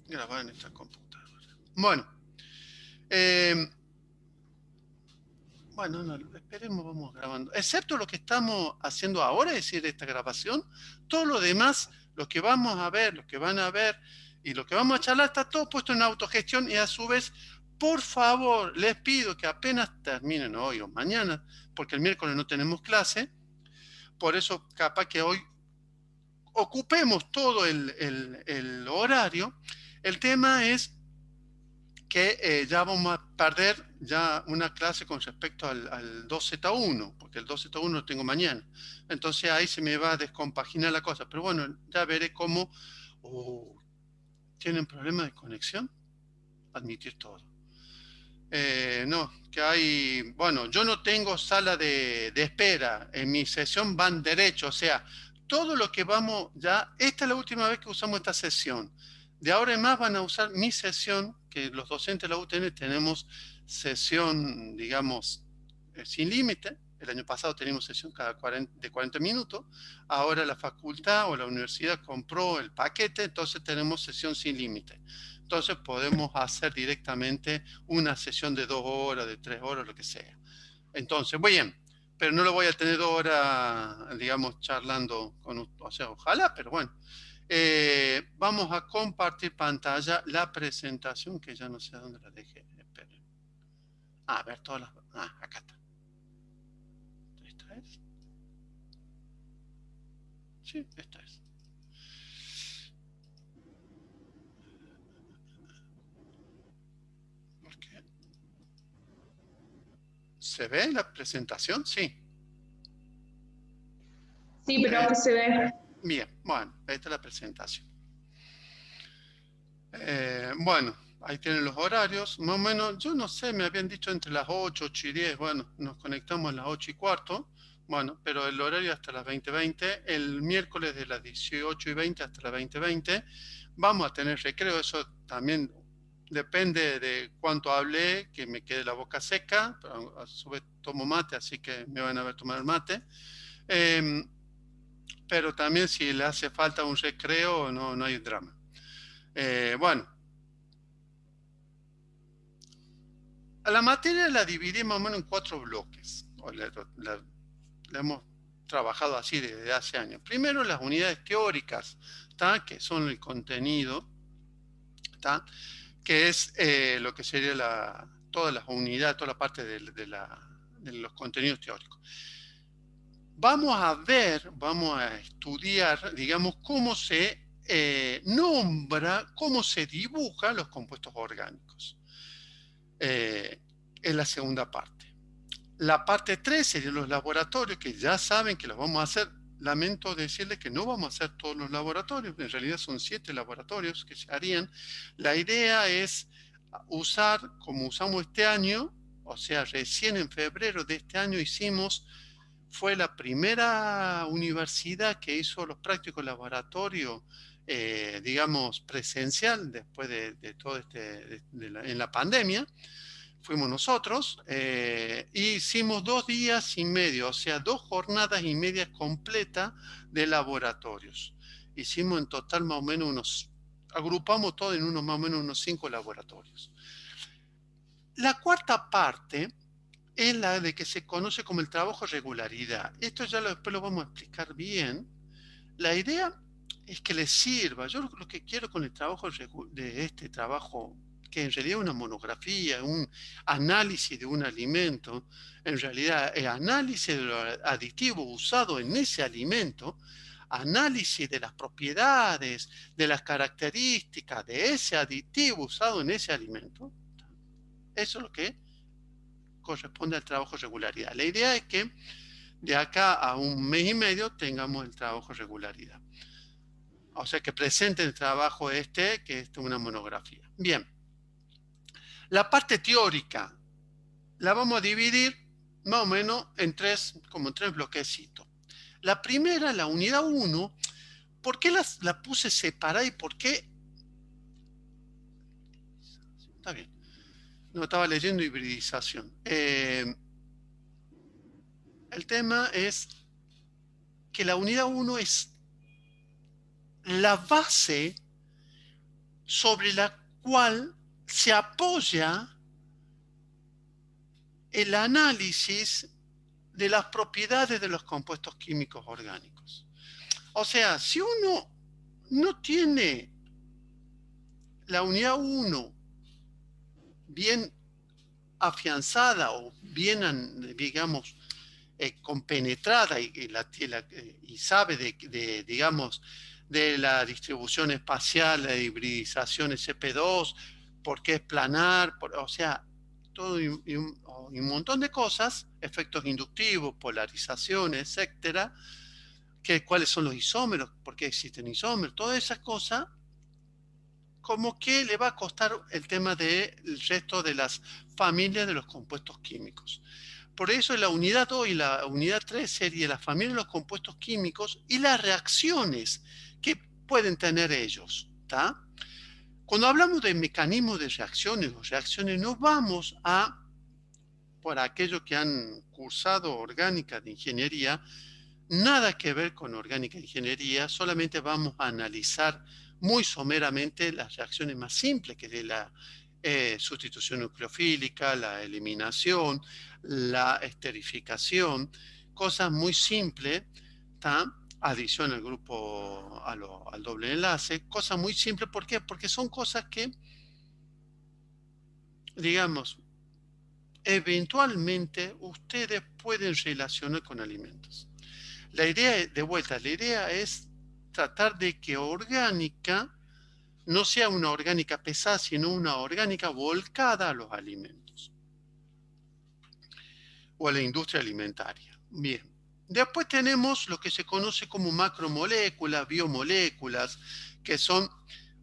grabar en esta computadora. Bueno, eh, bueno, no, esperemos, vamos grabando. Excepto lo que estamos haciendo ahora, es decir, esta grabación, todo lo demás, lo que vamos a ver, lo que van a ver y lo que vamos a charlar, está todo puesto en autogestión y a su vez, por favor, les pido que apenas terminen hoy o mañana, porque el miércoles no tenemos clase, por eso capaz que hoy ocupemos todo el horario. El tema es que ya vamos a perder ya una clase con respecto al 2Z1, porque el 2Z1 lo tengo mañana. Entonces ahí se me va a descompaginar la cosa. Pero bueno, ya veré cómo tienen problemas de conexión. Admitir todo. No, que hay, bueno, yo no tengo sala de espera. En mi sesión van derecho, o sea, todo lo que vamos ya, esta es la última vez que usamos esta sesión. De ahora en más van a usar mi sesión, que los docentes de la UTN tenemos sesión, digamos, sin límite. El año pasado teníamos sesión de 40 minutos. Ahora la facultad o la universidad compró el paquete, entonces tenemos sesión sin límite. Entonces podemos hacer directamente una sesión de 2 horas, de 3 horas, lo que sea. Entonces, muy bien, pero no lo voy a tener 2 horas, digamos, charlando con usted, o sea, ojalá, pero bueno. Vamos a compartir pantalla, la presentación, que ya no sé dónde la dejé. Esperen. A ver, todas las... acá está. ¿Esta es? Sí, esta es. ¿Por qué? ¿Se ve la presentación? Sí. Sí, pero se ve. Bien, bueno, esta es la presentación. Bueno, ahí tienen los horarios. Más o menos, yo no sé, me habían dicho entre las 8, 8 y 10. Bueno, nos conectamos a las 8 y cuarto. Bueno, pero el horario hasta las 20:20. El miércoles de las 18:20 hasta las 20:20. Vamos a tener recreo. Eso también depende de cuánto hablé, que me quede la boca seca. Pero a su vez tomo mate, así que me van a ver tomar mate. Pero también si le hace falta un recreo, no hay drama. Bueno, a la materia la dividí más o menos en 4 bloques. La hemos trabajado así desde hace años. Primero, las unidades teóricas, ¿tá? Que son el contenido, ¿tá? Que es lo que sería todas las unidades, toda la parte de los contenidos teóricos. Vamos a estudiar, digamos, cómo se nombra, cómo se dibujan los compuestos orgánicos. En la segunda parte. La parte 3 serían los laboratorios, que ya saben que los vamos a hacer. Lamento decirles que no vamos a hacer todos los laboratorios, en realidad son 7 laboratorios que se harían. La idea es usar, como usamos este año, o sea, recién en febrero de este año fue la primera universidad que hizo los prácticos laboratorios, digamos, presencial, después de todo en la pandemia. Fuimos nosotros, hicimos 2 días y medio, o sea, 2 jornadas y media completas de laboratorios. Hicimos en total más o menos agrupamos todo en más o menos unos 5 laboratorios. La cuarta parte es la de que se conoce como el trabajo regularidad. Esto ya después lo vamos a explicar bien. La idea es que les sirva. Yo lo que quiero con el trabajo de este trabajo, que en realidad es una monografía, un análisis de un alimento, en realidad el análisis de los aditivos usados en ese alimento, análisis de las propiedades, de las características de ese aditivo usado en ese alimento. Eso es lo que corresponde al trabajo regularidad. La idea es que de acá a un mes y medio tengamos el trabajo regularidad. O sea, que presente el trabajo que es una monografía. Bien. La parte teórica la vamos a dividir más o menos como en tres bloquecitos. La primera, la unidad 1, ¿por qué la puse separada y por qué? Está bien. No, estaba leyendo hibridización. El tema es que la unidad 1 es la base sobre la cual se apoya el análisis de las propiedades de los compuestos químicos orgánicos. O sea, si uno no tiene la unidad 1 bien afianzada o bien, digamos, compenetrada y sabe digamos, de la distribución espacial, la hibridización SP2, por qué es planar, o sea, todo y un montón de cosas, efectos inductivos, polarizaciones, etcétera, cuáles son los isómeros, por qué existen isómeros, todas esas cosas, como que le va a costar el tema del resto de las familias de los compuestos químicos. Por eso la unidad 2 y la unidad 3 sería la familia de los compuestos químicos y las reacciones que pueden tener ellos. ¿Tá? Cuando hablamos de mecanismos de reacciones o reacciones, no vamos a, por aquellos que han cursado orgánica de ingeniería, nada que ver con orgánica de ingeniería, solamente vamos a analizar muy someramente las reacciones más simples, que es la sustitución nucleofílica, la eliminación, la esterificación, cosas muy simples, ¿tá? Adición al grupo, al doble enlace, cosas muy simples. ¿Por qué? Porque son cosas que, digamos, eventualmente ustedes pueden relacionar con alimentos. La idea, de vuelta, la idea es tratar de que orgánica no sea una orgánica pesada, sino una orgánica volcada a los alimentos o a la industria alimentaria. Bien. Después tenemos lo que se conoce como macromoléculas, biomoléculas, que son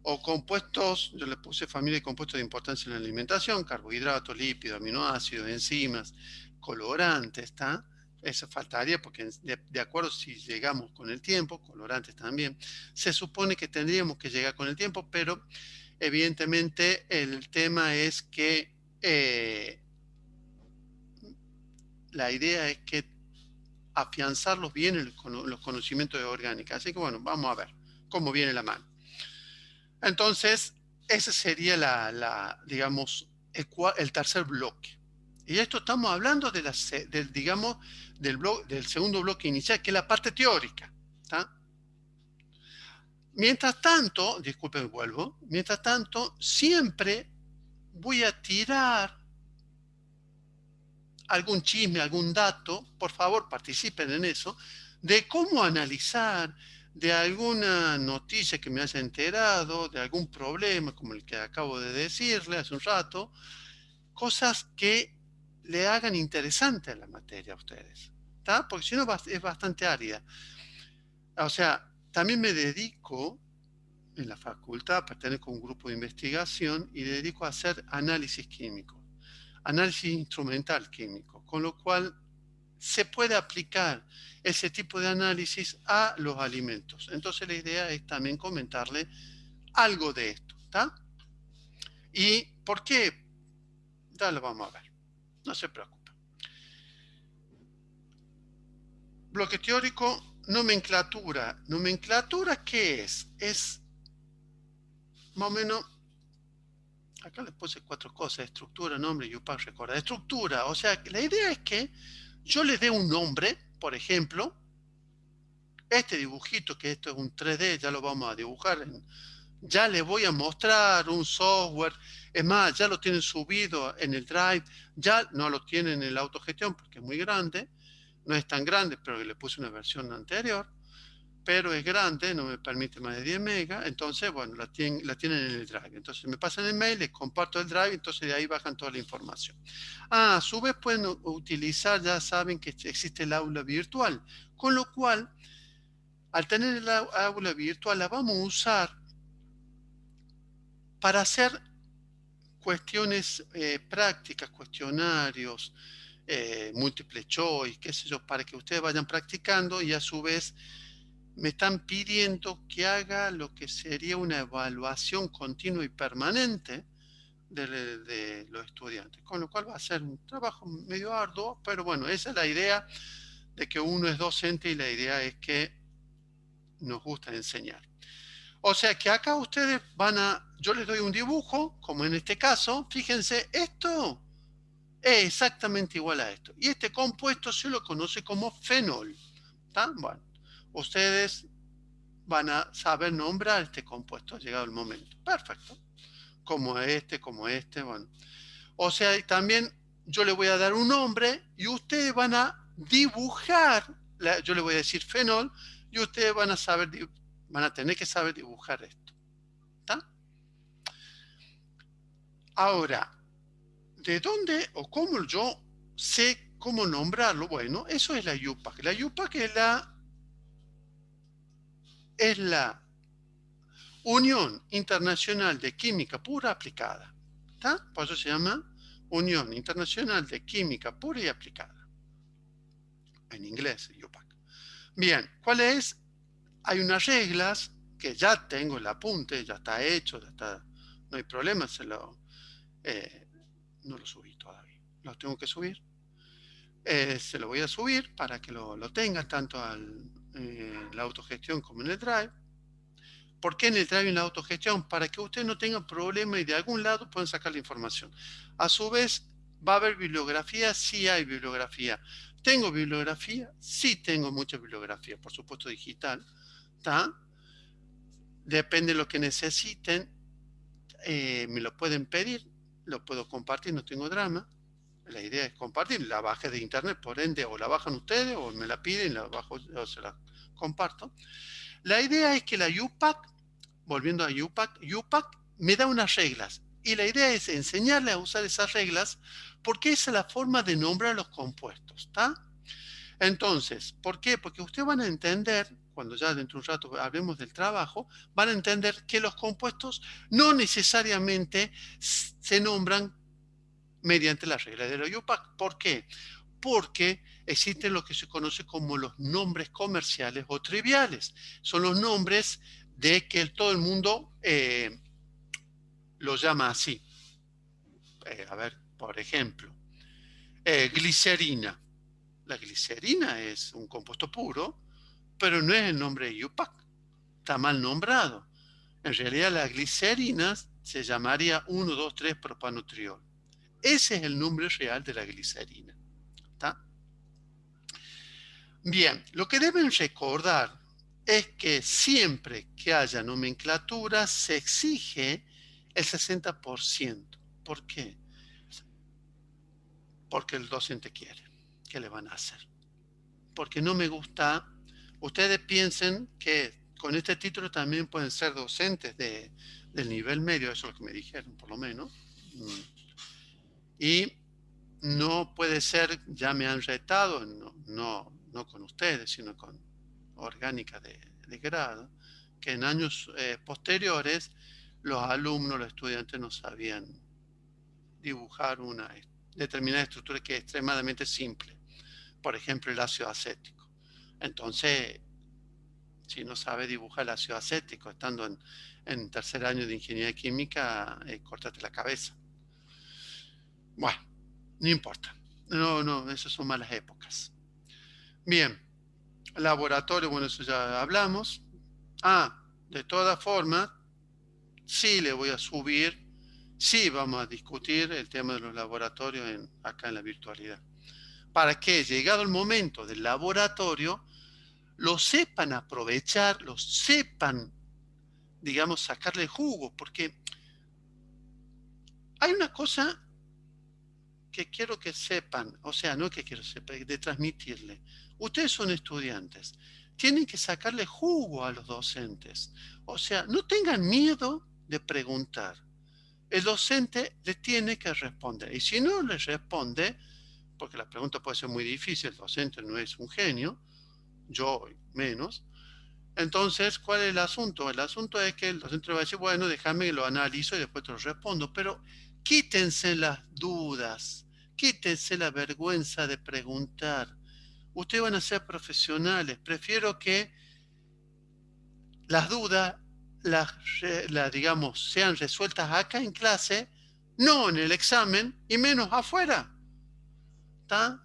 o compuestos, yo le puse familia de compuestos de importancia en la alimentación, carbohidratos, lípidos, aminoácidos, enzimas, colorantes, ¿está? Eso faltaría porque de acuerdo si llegamos con el tiempo, colorantes también, se supone que tendríamos que llegar con el tiempo, pero evidentemente el tema es que la idea es que afianzarlos bien en los conocimientos de orgánica. Así que bueno, vamos a ver cómo viene la mano. Entonces, ese sería digamos, el tercer bloque. Y esto estamos hablando digamos, del segundo bloque inicial, que es la parte teórica. ¿Tá? Mientras tanto, disculpen, vuelvo, mientras tanto, siempre voy a tirar algún chisme, algún dato, por favor participen en eso, de cómo analizar, de alguna noticia que me haya enterado, de algún problema como el que acabo de decirle hace un rato, cosas que le hagan interesante a la materia a ustedes, ¿tá? Porque si no es bastante árida. O sea, también me dedico en la facultad, pertenezco a un grupo de investigación y dedico a hacer análisis químico, análisis instrumental químico, con lo cual se puede aplicar ese tipo de análisis a los alimentos. Entonces la idea es también comentarle algo de esto, ¿está? ¿Y por qué? Ya lo vamos a ver, no se preocupe. Bloque teórico, nomenclatura. ¿Nomenclatura qué es? Es más o menos, acá les puse 4 cosas: estructura, nombre, UPAC, recuerda. Estructura, o sea, la idea es que yo le dé un nombre, por ejemplo, este dibujito, que esto es un 3D, ya lo vamos a dibujar, ya le voy a mostrar un software, es más, ya lo tienen subido en el Drive, ya no lo tienen en la autogestión porque es muy grande, no es tan grande, pero le puse una versión anterior, pero es grande, no me permite más de 10 megas, entonces, bueno, la tienen en el Drive. Entonces me pasan el mail, les comparto el Drive, entonces de ahí bajan toda la información. A su vez pueden utilizar, ya saben que existe el aula virtual, con lo cual, al tener el aula virtual, la vamos a usar para hacer cuestiones prácticas, cuestionarios, múltiple choice, qué sé yo, para que ustedes vayan practicando y a su vez me están pidiendo que haga lo que sería una evaluación continua y permanente de los estudiantes, con lo cual va a ser un trabajo medio arduo, pero bueno, esa es la idea de que uno es docente y la idea es que nos gusta enseñar. O sea que acá ustedes yo les doy un dibujo, como en este caso, fíjense, esto es exactamente igual a esto. Y este compuesto se lo conoce como fenol. ¿Está? Bueno, ustedes van a saber nombrar este compuesto, llegado el momento. Perfecto. Como este, bueno. O sea, también yo le voy a dar un nombre y ustedes van a dibujar, yo le voy a decir fenol, y ustedes van a tener que saber dibujar esto. ¿Está? Ahora, ¿de dónde o cómo yo sé cómo nombrarlo? Bueno, eso es la UPAC. La UPAC es la Unión Internacional de Química Pura Aplicada. ¿Está? Por eso se llama Unión Internacional de Química Pura y Aplicada. En inglés, UPAC. Bien, ¿cuál es? Hay unas reglas que ya tengo el apunte, ya está hecho, no hay problema, no lo subí todavía. Lo tengo que subir. Se lo voy a subir para que lo tengan tanto la autogestión como en el Drive. ¿Por qué en el Drive y en la autogestión? Para que ustedes no tengan problema y de algún lado puedan sacar la información. A su vez, ¿va a haber bibliografía? Sí hay bibliografía. ¿Tengo bibliografía? Sí tengo mucha bibliografía, por supuesto digital. ¿Está? Depende de lo que necesiten. Me lo pueden pedir, lo puedo compartir, no tengo drama. La idea es compartir, la bajé de internet, por ende, o la bajan ustedes o me la piden, la bajo o se la comparto. La idea es que la UPAC, volviendo a UPAC me da unas reglas y la idea es enseñarle a usar esas reglas porque esa es la forma de nombrar los compuestos, ¿está? Entonces, ¿por qué? Porque ustedes van a entender, cuando ya dentro de un rato hablemos del trabajo, van a entender que los compuestos no necesariamente se nombran mediante las reglas de la UPAC. ¿Por qué? Porque existen lo que se conoce como los nombres comerciales o triviales. Son los nombres de que todo el mundo lo llama así. A ver, por ejemplo, glicerina. La glicerina es un compuesto puro, pero no es el nombre de UPAC. Está mal nombrado. En realidad la glicerina se llamaría 1,2,3-propanotriol. Ese es el nombre real de la glicerina. ¿Está? Bien, lo que deben recordar es que siempre que haya nomenclatura se exige el 60%. ¿Por qué? Porque el docente quiere. ¿Qué le van a hacer? Porque no me gusta. Ustedes piensen que con este título también pueden ser docentes del nivel medio, eso es lo que me dijeron, por lo menos. Y no puede ser, ya me han retado, no con ustedes, sino con orgánica de grado, que en años posteriores los alumnos, los estudiantes no sabían dibujar una determinada estructura que es extremadamente simple. Por ejemplo, el ácido acético. Entonces, si no sabe dibujar el ácido acético estando en tercer año de ingeniería química, córtate la cabeza. Bueno, no importa. No, esas son malas épocas. Bien, laboratorio, bueno, eso ya hablamos. De todas formas, sí le voy a subir, sí vamos a discutir el tema de los laboratorios acá en la virtualidad. Para que, llegado el momento del laboratorio, lo sepan aprovechar, lo sepan, digamos, sacarle jugo, porque hay una cosa que quiero que sepan, o sea, no que quiero sepan, de transmitirle. Ustedes son estudiantes, tienen que sacarle jugo a los docentes. O sea, no tengan miedo de preguntar. El docente le tiene que responder. Y si no le responde, porque la pregunta puede ser muy difícil, el docente no es un genio, yo menos. Entonces, ¿cuál es el asunto? El asunto es que el docente le va a decir, bueno, déjame que lo analizo y después te lo respondo. Pero quítense las dudas, quítense la vergüenza de preguntar. Ustedes van a ser profesionales. Prefiero que las dudas, digamos, sean resueltas acá en clase, no en el examen y menos afuera. ¿Está?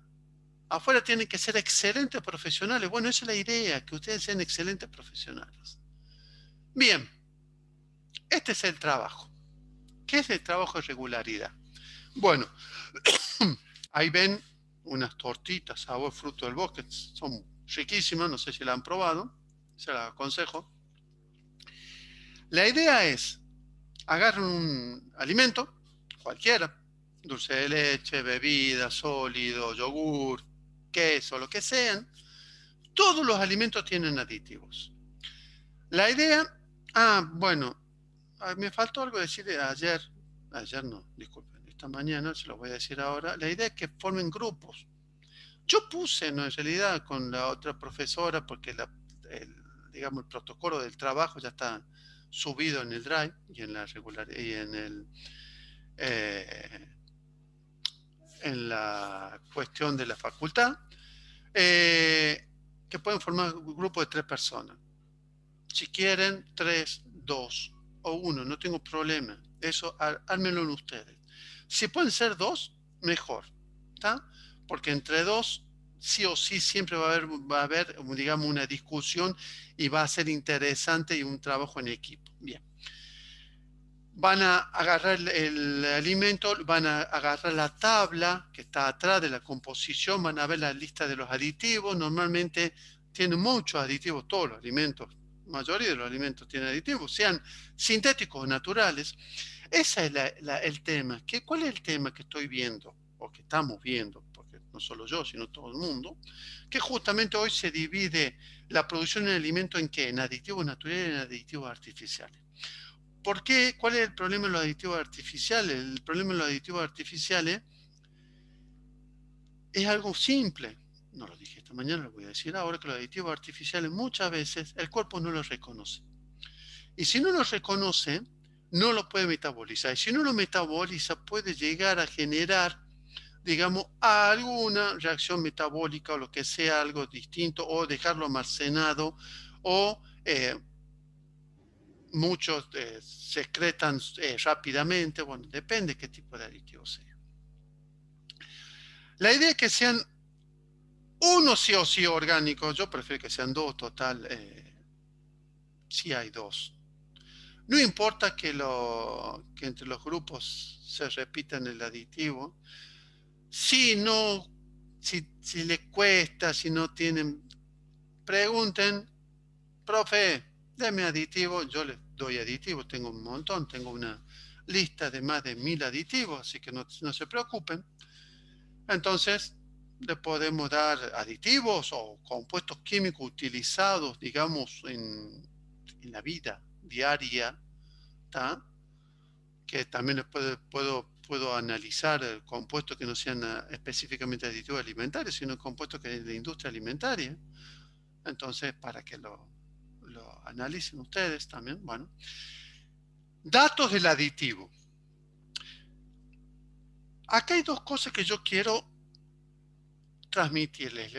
Afuera tienen que ser excelentes profesionales. Bueno, esa es la idea, que ustedes sean excelentes profesionales. Bien, Este es el trabajo. ¿Qué es el trabajo de regularidad? Bueno, ahí ven unas tortitas sabor fruto del bosque, son riquísimas, no sé si la han probado, se las aconsejo. La idea es, agarren un alimento, cualquiera, dulce de leche, bebida, sólido, yogur, queso, lo que sean, todos los alimentos tienen aditivos. La idea, bueno, me faltó algo decir ayer no, disculpen, esta mañana, se lo voy a decir ahora, la idea es que formen grupos. Yo puse, ¿no?, en realidad con la otra profesora, porque digamos, el protocolo del trabajo ya está subido en el Drive y en la y eh, en la cuestión de la facultad, que pueden formar un grupo de 3 personas. Si quieren, 3, 2 o 1, no tengo problema. Eso, ármenlo ustedes. Si pueden ser 2, mejor, ¿está? Porque entre 2, sí o sí, siempre va a haber, digamos, una discusión y va a ser interesante y un trabajo en equipo. Bien. Van a agarrar el alimento, van a agarrar la tabla que está atrás de la composición, van a ver la lista de los aditivos. Normalmente tienen muchos aditivos, todos los alimentos, la mayoría de los alimentos tienen aditivos, sean sintéticos o naturales. Ese es el tema. ¿Cuál es el tema que estoy viendo o que estamos viendo? Porque no solo yo, sino todo el mundo, que justamente hoy se divide la producción de alimentos en qué, en aditivos naturales y en aditivos artificiales. ¿Por qué? ¿Cuál es el problema de los aditivos artificiales? El problema de los aditivos artificiales es algo simple. No lo dije esta mañana, lo voy a decir ahora, que los aditivos artificiales muchas veces el cuerpo no los reconoce. Y si no los reconoce, no los puede metabolizar. Y si no lo metaboliza, puede llegar a generar, digamos, alguna reacción metabólica o lo que sea, algo distinto, o dejarlo almacenado, o muchos se excretan rápidamente. Bueno, depende qué tipo de aditivo sea. La idea es que sean uno sí o sí orgánicos. Yo prefiero que sean 2, total. Sí hay 2. No importa que entre los grupos se repitan el aditivo. Si no, si les cuesta, si no tienen, pregunten, profe, deme aditivo. Yo les doy aditivos, tengo un montón, tengo una lista de más de 1000 aditivos, así que no se preocupen. Entonces, le podemos dar aditivos o compuestos químicos utilizados, digamos, en la vida diaria, ¿tá? Que también les puedo analizar compuestos que no sean específicamente aditivos alimentarios, sino compuestos que de la industria alimentaria. Entonces, para que lo analicen ustedes también. Bueno, datos del aditivo. Acá hay 2 cosas que yo quiero transmitirles.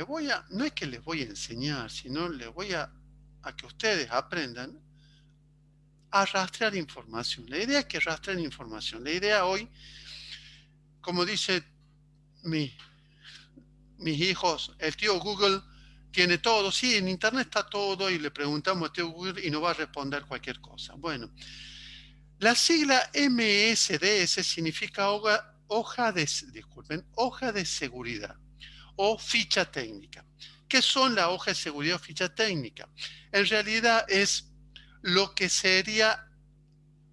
No es que les voy a enseñar, sino les voy a que ustedes aprendan a rastrear información. La idea es que rastreen información. La idea hoy, como dice mis hijos, el tío Google tiene todo. Sí, en internet está todo y le preguntamos al tío Google y nos va a responder cualquier cosa. Bueno, la sigla MSDS significa hoja de seguridad o ficha técnica. ¿Qué son la hoja de seguridad o ficha técnica? En realidad es lo que sería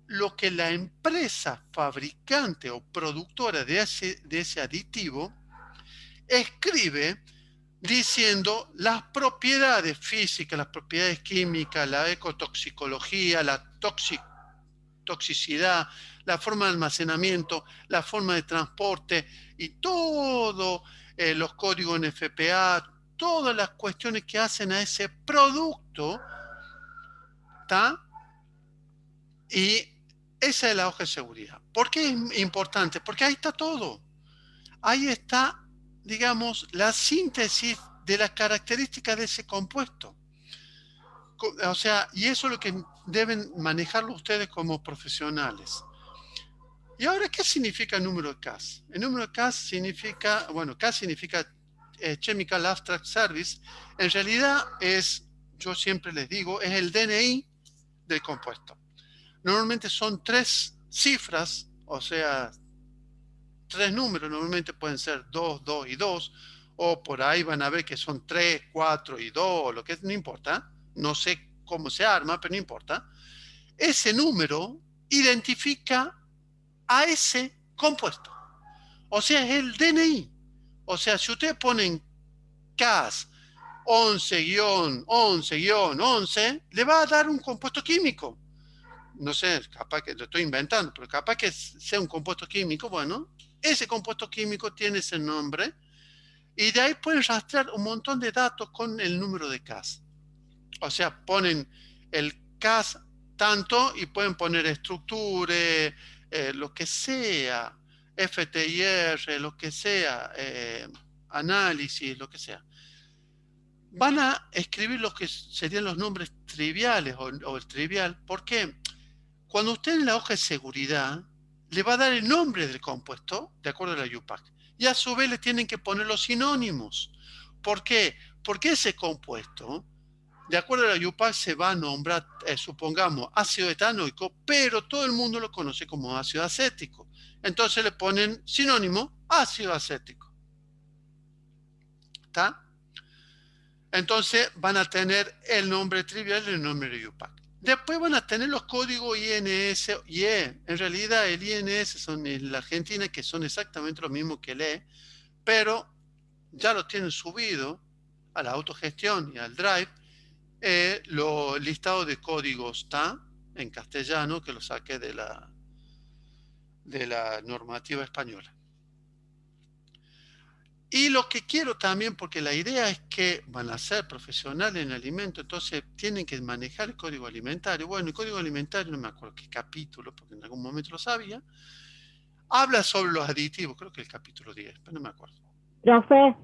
lo que la empresa fabricante o productora de ese aditivo escribe diciendo las propiedades físicas, las propiedades químicas, la ecotoxicología, la toxicidad, la forma de almacenamiento, la forma de transporte y todos los códigos NFPA, todas las cuestiones que hacen a ese producto, ¿está? Y esa es la hoja de seguridad. ¿Por qué es importante? Porque ahí está todo. Ahí está, digamos, la síntesis de las características de ese compuesto. O sea, y eso es lo que deben manejarlo ustedes como profesionales. ¿Y ahora qué significa el número de CAS? El número de CAS significa, bueno, CAS significa Chemical Abstract Service. En realidad es, yo siempre les digo, es el DNI del compuesto. Normalmente son 3 cifras, o sea, 3 números, normalmente pueden ser 2, 2 y 2, o por ahí van a ver que son 3, 4 y 2, o lo que es, no importa, no sé cómo se arma, pero no importa. Ese número identifica a ese compuesto, o sea, es el DNI. O sea, si ustedes ponen CAS 11-11-11, le va a dar un compuesto químico. No sé, capaz que lo estoy inventando, pero capaz que sea un compuesto químico. Bueno, ese compuesto químico tiene ese nombre y de ahí pueden rastrear un montón de datos con el número de CAS. O sea, ponen el CAS tanto y pueden poner estructura, lo que sea, FTIR, lo que sea, análisis, lo que sea. Van a escribir lo que serían los nombres triviales o el trivial. ¿Por qué? Cuando usted en la hoja de seguridad le va a dar el nombre del compuesto, de acuerdo a la UPAC, y a su vez le tienen que poner los sinónimos. ¿Por qué? Porque ese compuesto, de acuerdo a la UPAC, se va a nombrar, supongamos, ácido etanoico, pero todo el mundo lo conoce como ácido acético. Entonces le ponen sinónimo ácido acético. ¿Está? Entonces van a tener el nombre trivial y el nombre de UPAC. Después van a tener los códigos INS y E. En realidad el INS son en la Argentina, que son exactamente lo mismo que el E, pero ya lo tienen subido a la autogestión y al Drive, los listados de códigos está en castellano, que lo saqué de la normativa española. Y lo que quiero también, porque la idea es que van a ser profesionales en alimento, entonces tienen que manejar el código alimentario. Bueno, el código alimentario, no me acuerdo qué capítulo, porque en algún momento lo sabía, habla sobre los aditivos, creo que el capítulo 10, pero no me acuerdo. Profe,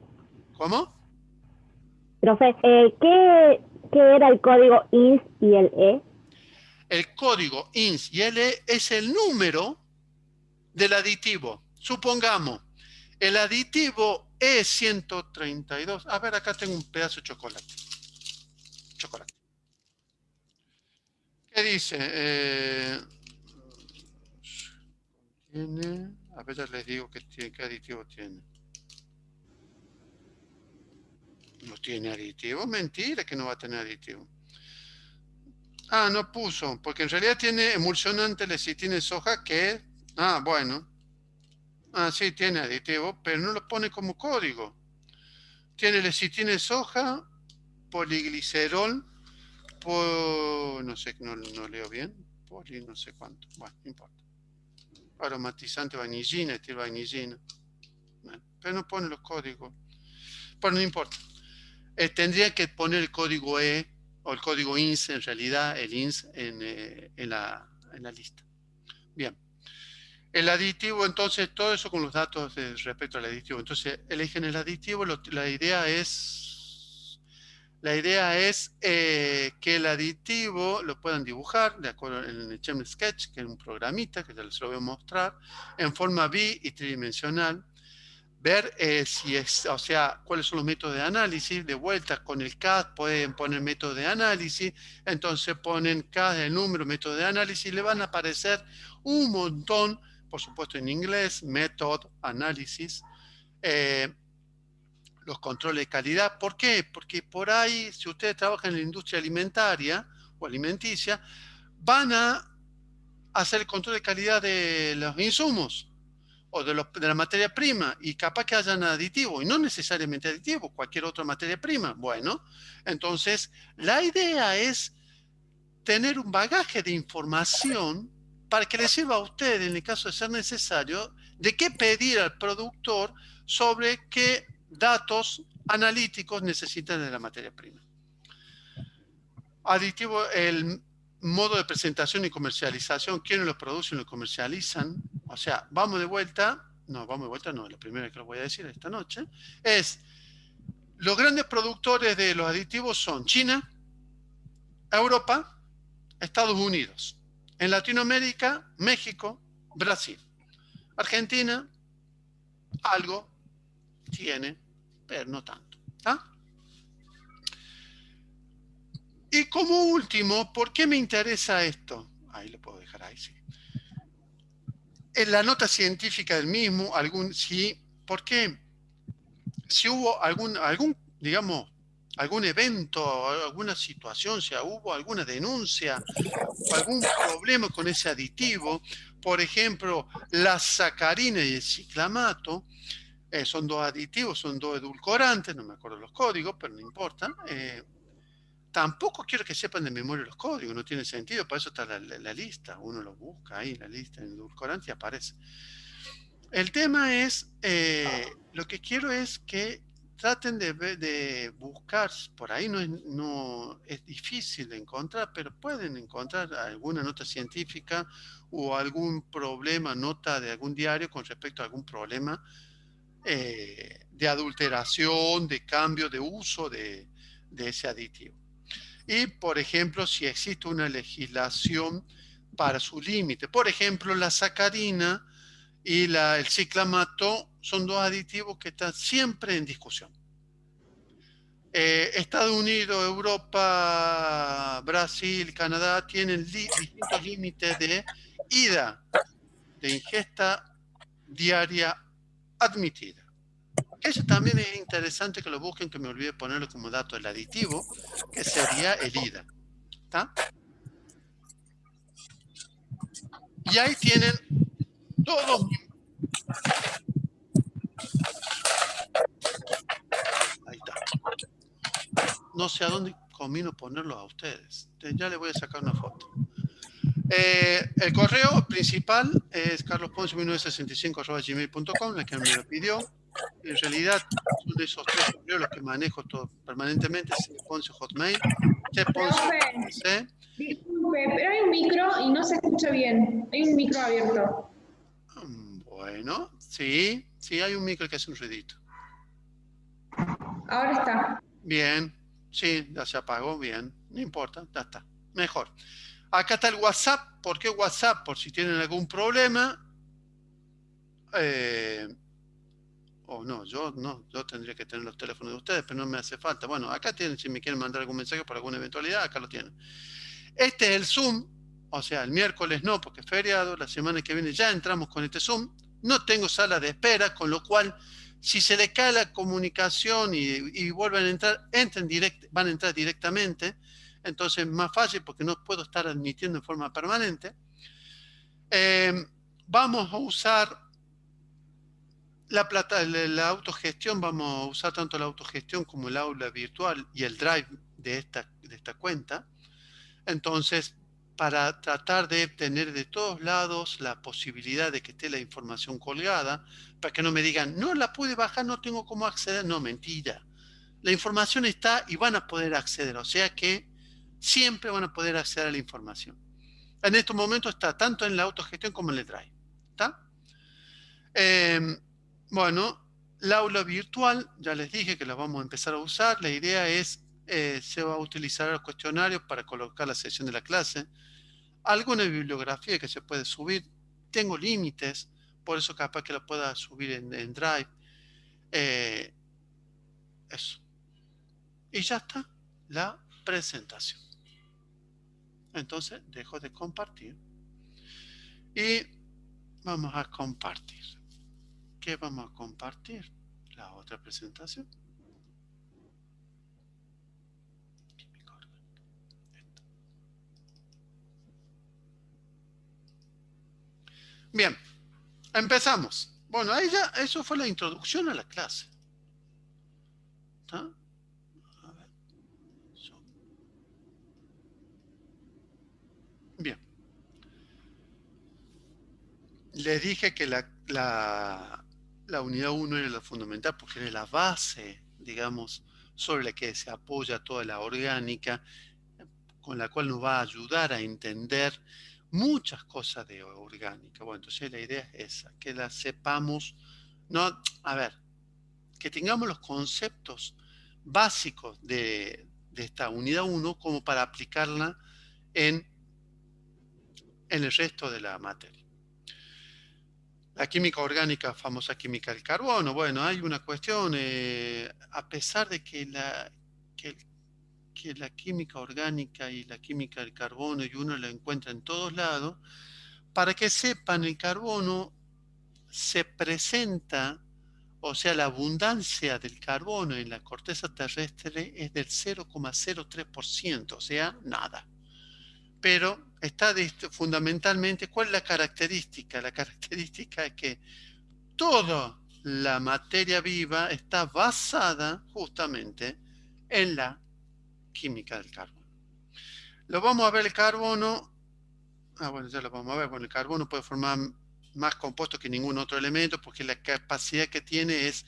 ¿Cómo? ¿qué era el código INS y el E? El código INS y el E es el número del aditivo. Supongamos, el aditivo E132. A ver, acá tengo un pedazo de chocolate. ¿Qué dice? Tiene, a ver, ya les digo qué aditivo tiene. No tiene aditivo, mentira que no va a tener aditivo. Ah, no puso, porque en realidad tiene emulsionante lecitina de soja que, bueno. Ah, sí, tiene aditivo, pero no lo pone como código. Tiene lecitina de soja, poliglicerol, no sé, no leo bien, poli no sé cuánto, bueno, no importa. Aromatizante vainillina, estilo vainillina. Bueno, pero no pone los códigos. Pero no importa. Tendría que poner el código E o el código INS, en realidad, el INS en la lista. Bien. El aditivo, entonces, todo eso con los datos respecto al aditivo. Entonces, eligen el aditivo. La idea es que el aditivo lo puedan dibujar de acuerdo en el Chem Sketch, que es un programita que ya les lo voy a mostrar, en forma bi y tridimensional. Ver si es, o sea, cuáles son los métodos de análisis. De vuelta con el CAD pueden poner método de análisis, entonces ponen CAD, el número, método de análisis, y le van a aparecer un montón, por supuesto en inglés, method, análisis, los controles de calidad. ¿Por qué? Porque por ahí, si ustedes trabajan en la industria alimentaria o alimenticia, van a hacer el control de calidad de los insumos o de la materia prima, y capaz que hayan aditivos, y no necesariamente aditivos, cualquier otra materia prima. Bueno, entonces la idea es tener un bagaje de información para que le sirva a usted, en el caso de ser necesario, de qué pedir al productor sobre qué datos analíticos necesitan de la materia prima. Aditivo, el modo de presentación y comercialización, quiénes lo producen y lo comercializan. O sea, vamos de vuelta, no, la primera que lo voy a decir esta noche, es los grandes productores de los aditivos son China, Europa, Estados Unidos. En Latinoamérica, México, Brasil. Argentina, algo tiene, pero no tanto. ¿Está? Y como último, ¿por qué me interesa esto? ahí lo puedo dejar ahí, sí. En la nota científica del mismo, sí, ¿por qué? Si hubo digamos, algún evento, alguna situación, si hubo alguna denuncia o algún problema con ese aditivo, por ejemplo, la sacarina y el ciclamato, son dos aditivos, son dos edulcorantes, no me acuerdo los códigos, pero no importa. Tampoco quiero que sepan de memoria los códigos, no tiene sentido, para eso está la lista, uno lo busca ahí, la lista en edulcorante y aparece. El tema es, lo que quiero es que traten de buscar, por ahí no es difícil de encontrar, pero pueden encontrar alguna nota científica o algún problema, nota de algún diario con respecto a algún problema de adulteración, de cambio de uso de ese aditivo. Y, por ejemplo, si existe una legislación para su límite. Por ejemplo, la sacarina y el ciclamato son dos aditivos que están siempre en discusión. Estados Unidos, Europa, Brasil, Canadá tienen distintos límites de ida de ingesta diaria admitida. Eso también es interesante que lo busquen, que me olvide ponerlo como dato, el aditivo, que sería el ida. ¿Está? Y ahí tienen todos. Ahí está. No sé a dónde convino ponerlos a ustedes. Ya les voy a sacar una foto. El correo principal es carlosponce1965@gmail.com, la que me lo pidió. En realidad son de esos tres correos los que manejo todo permanentemente: Ponce Hotmail, Ponce. Disculpe, pero hay un micro y no se escucha bien. Hay un micro abierto. Bueno, sí, hay un micro que hace un ruidito. Ahora está. Bien, sí, ya se apagó, bien, no importa, ya está, mejor. Acá está el WhatsApp. ¿Por qué WhatsApp? Por si tienen algún problema. Yo tendría que tener los teléfonos de ustedes, pero no me hace falta. Bueno, acá tienen, si me quieren mandar algún mensaje por alguna eventualidad, acá lo tienen. Este es el Zoom, o sea, el miércoles no, porque es feriado, la semana que viene ya entramos con este Zoom. No tengo sala de espera, con lo cual, si se le cae la comunicación y vuelven a entrar, van a entrar directamente. Entonces, más fácil porque no puedo estar admitiendo en forma permanente. Vamos a usar la autogestión, vamos a usar tanto la autogestión como el aula virtual y el drive de esta cuenta. Entonces, para tratar de tener de todos lados la posibilidad de que esté la información colgada, para que no me digan, no la pude bajar, no tengo cómo acceder. No, mentira. La información está y van a poder acceder, o sea que siempre van a poder acceder a la información. En estos momentos está tanto en la autogestión como en el drive. ¿Está? Bueno, la aula virtual, ya les dije que la vamos a empezar a usar. La idea es, se va a utilizar el cuestionario para colocar la sesión de la clase. Alguna bibliografía que se puede subir. Tengo límites, por eso capaz que la pueda subir en Drive. Eso. Y ya está la presentación. Entonces, dejo de compartir. Y vamos a compartir. ¿Qué vamos a compartir? La otra presentación. Bien, empezamos. Bueno, ahí ya, eso fue la introducción a la clase. ¿Está? A ver. Bien. Les dije que la unidad 1 era la fundamental porque era la base, digamos, sobre la que se apoya toda la orgánica, con la cual nos va a ayudar a entender muchas cosas de orgánica. Bueno, entonces la idea es esa, que la sepamos, no, a ver, que tengamos los conceptos básicos de esta unidad 1 como para aplicarla en el resto de la materia. La química orgánica, famosa química del carbono. Bueno, hay una cuestión, a pesar de que que la química orgánica y la química del carbono, y uno lo encuentra en todos lados, para que sepan, el carbono se presenta, o sea, la abundancia del carbono en la corteza terrestre es del 0,03%, o sea, nada. Pero está fundamentalmente, ¿cuál es la característica? La característica es que toda la materia viva está basada justamente en la química del carbono. Lo vamos a ver el carbono. Bueno, ya lo vamos a ver. Bueno, el carbono puede formar más compuestos que ningún otro elemento porque la capacidad que tiene es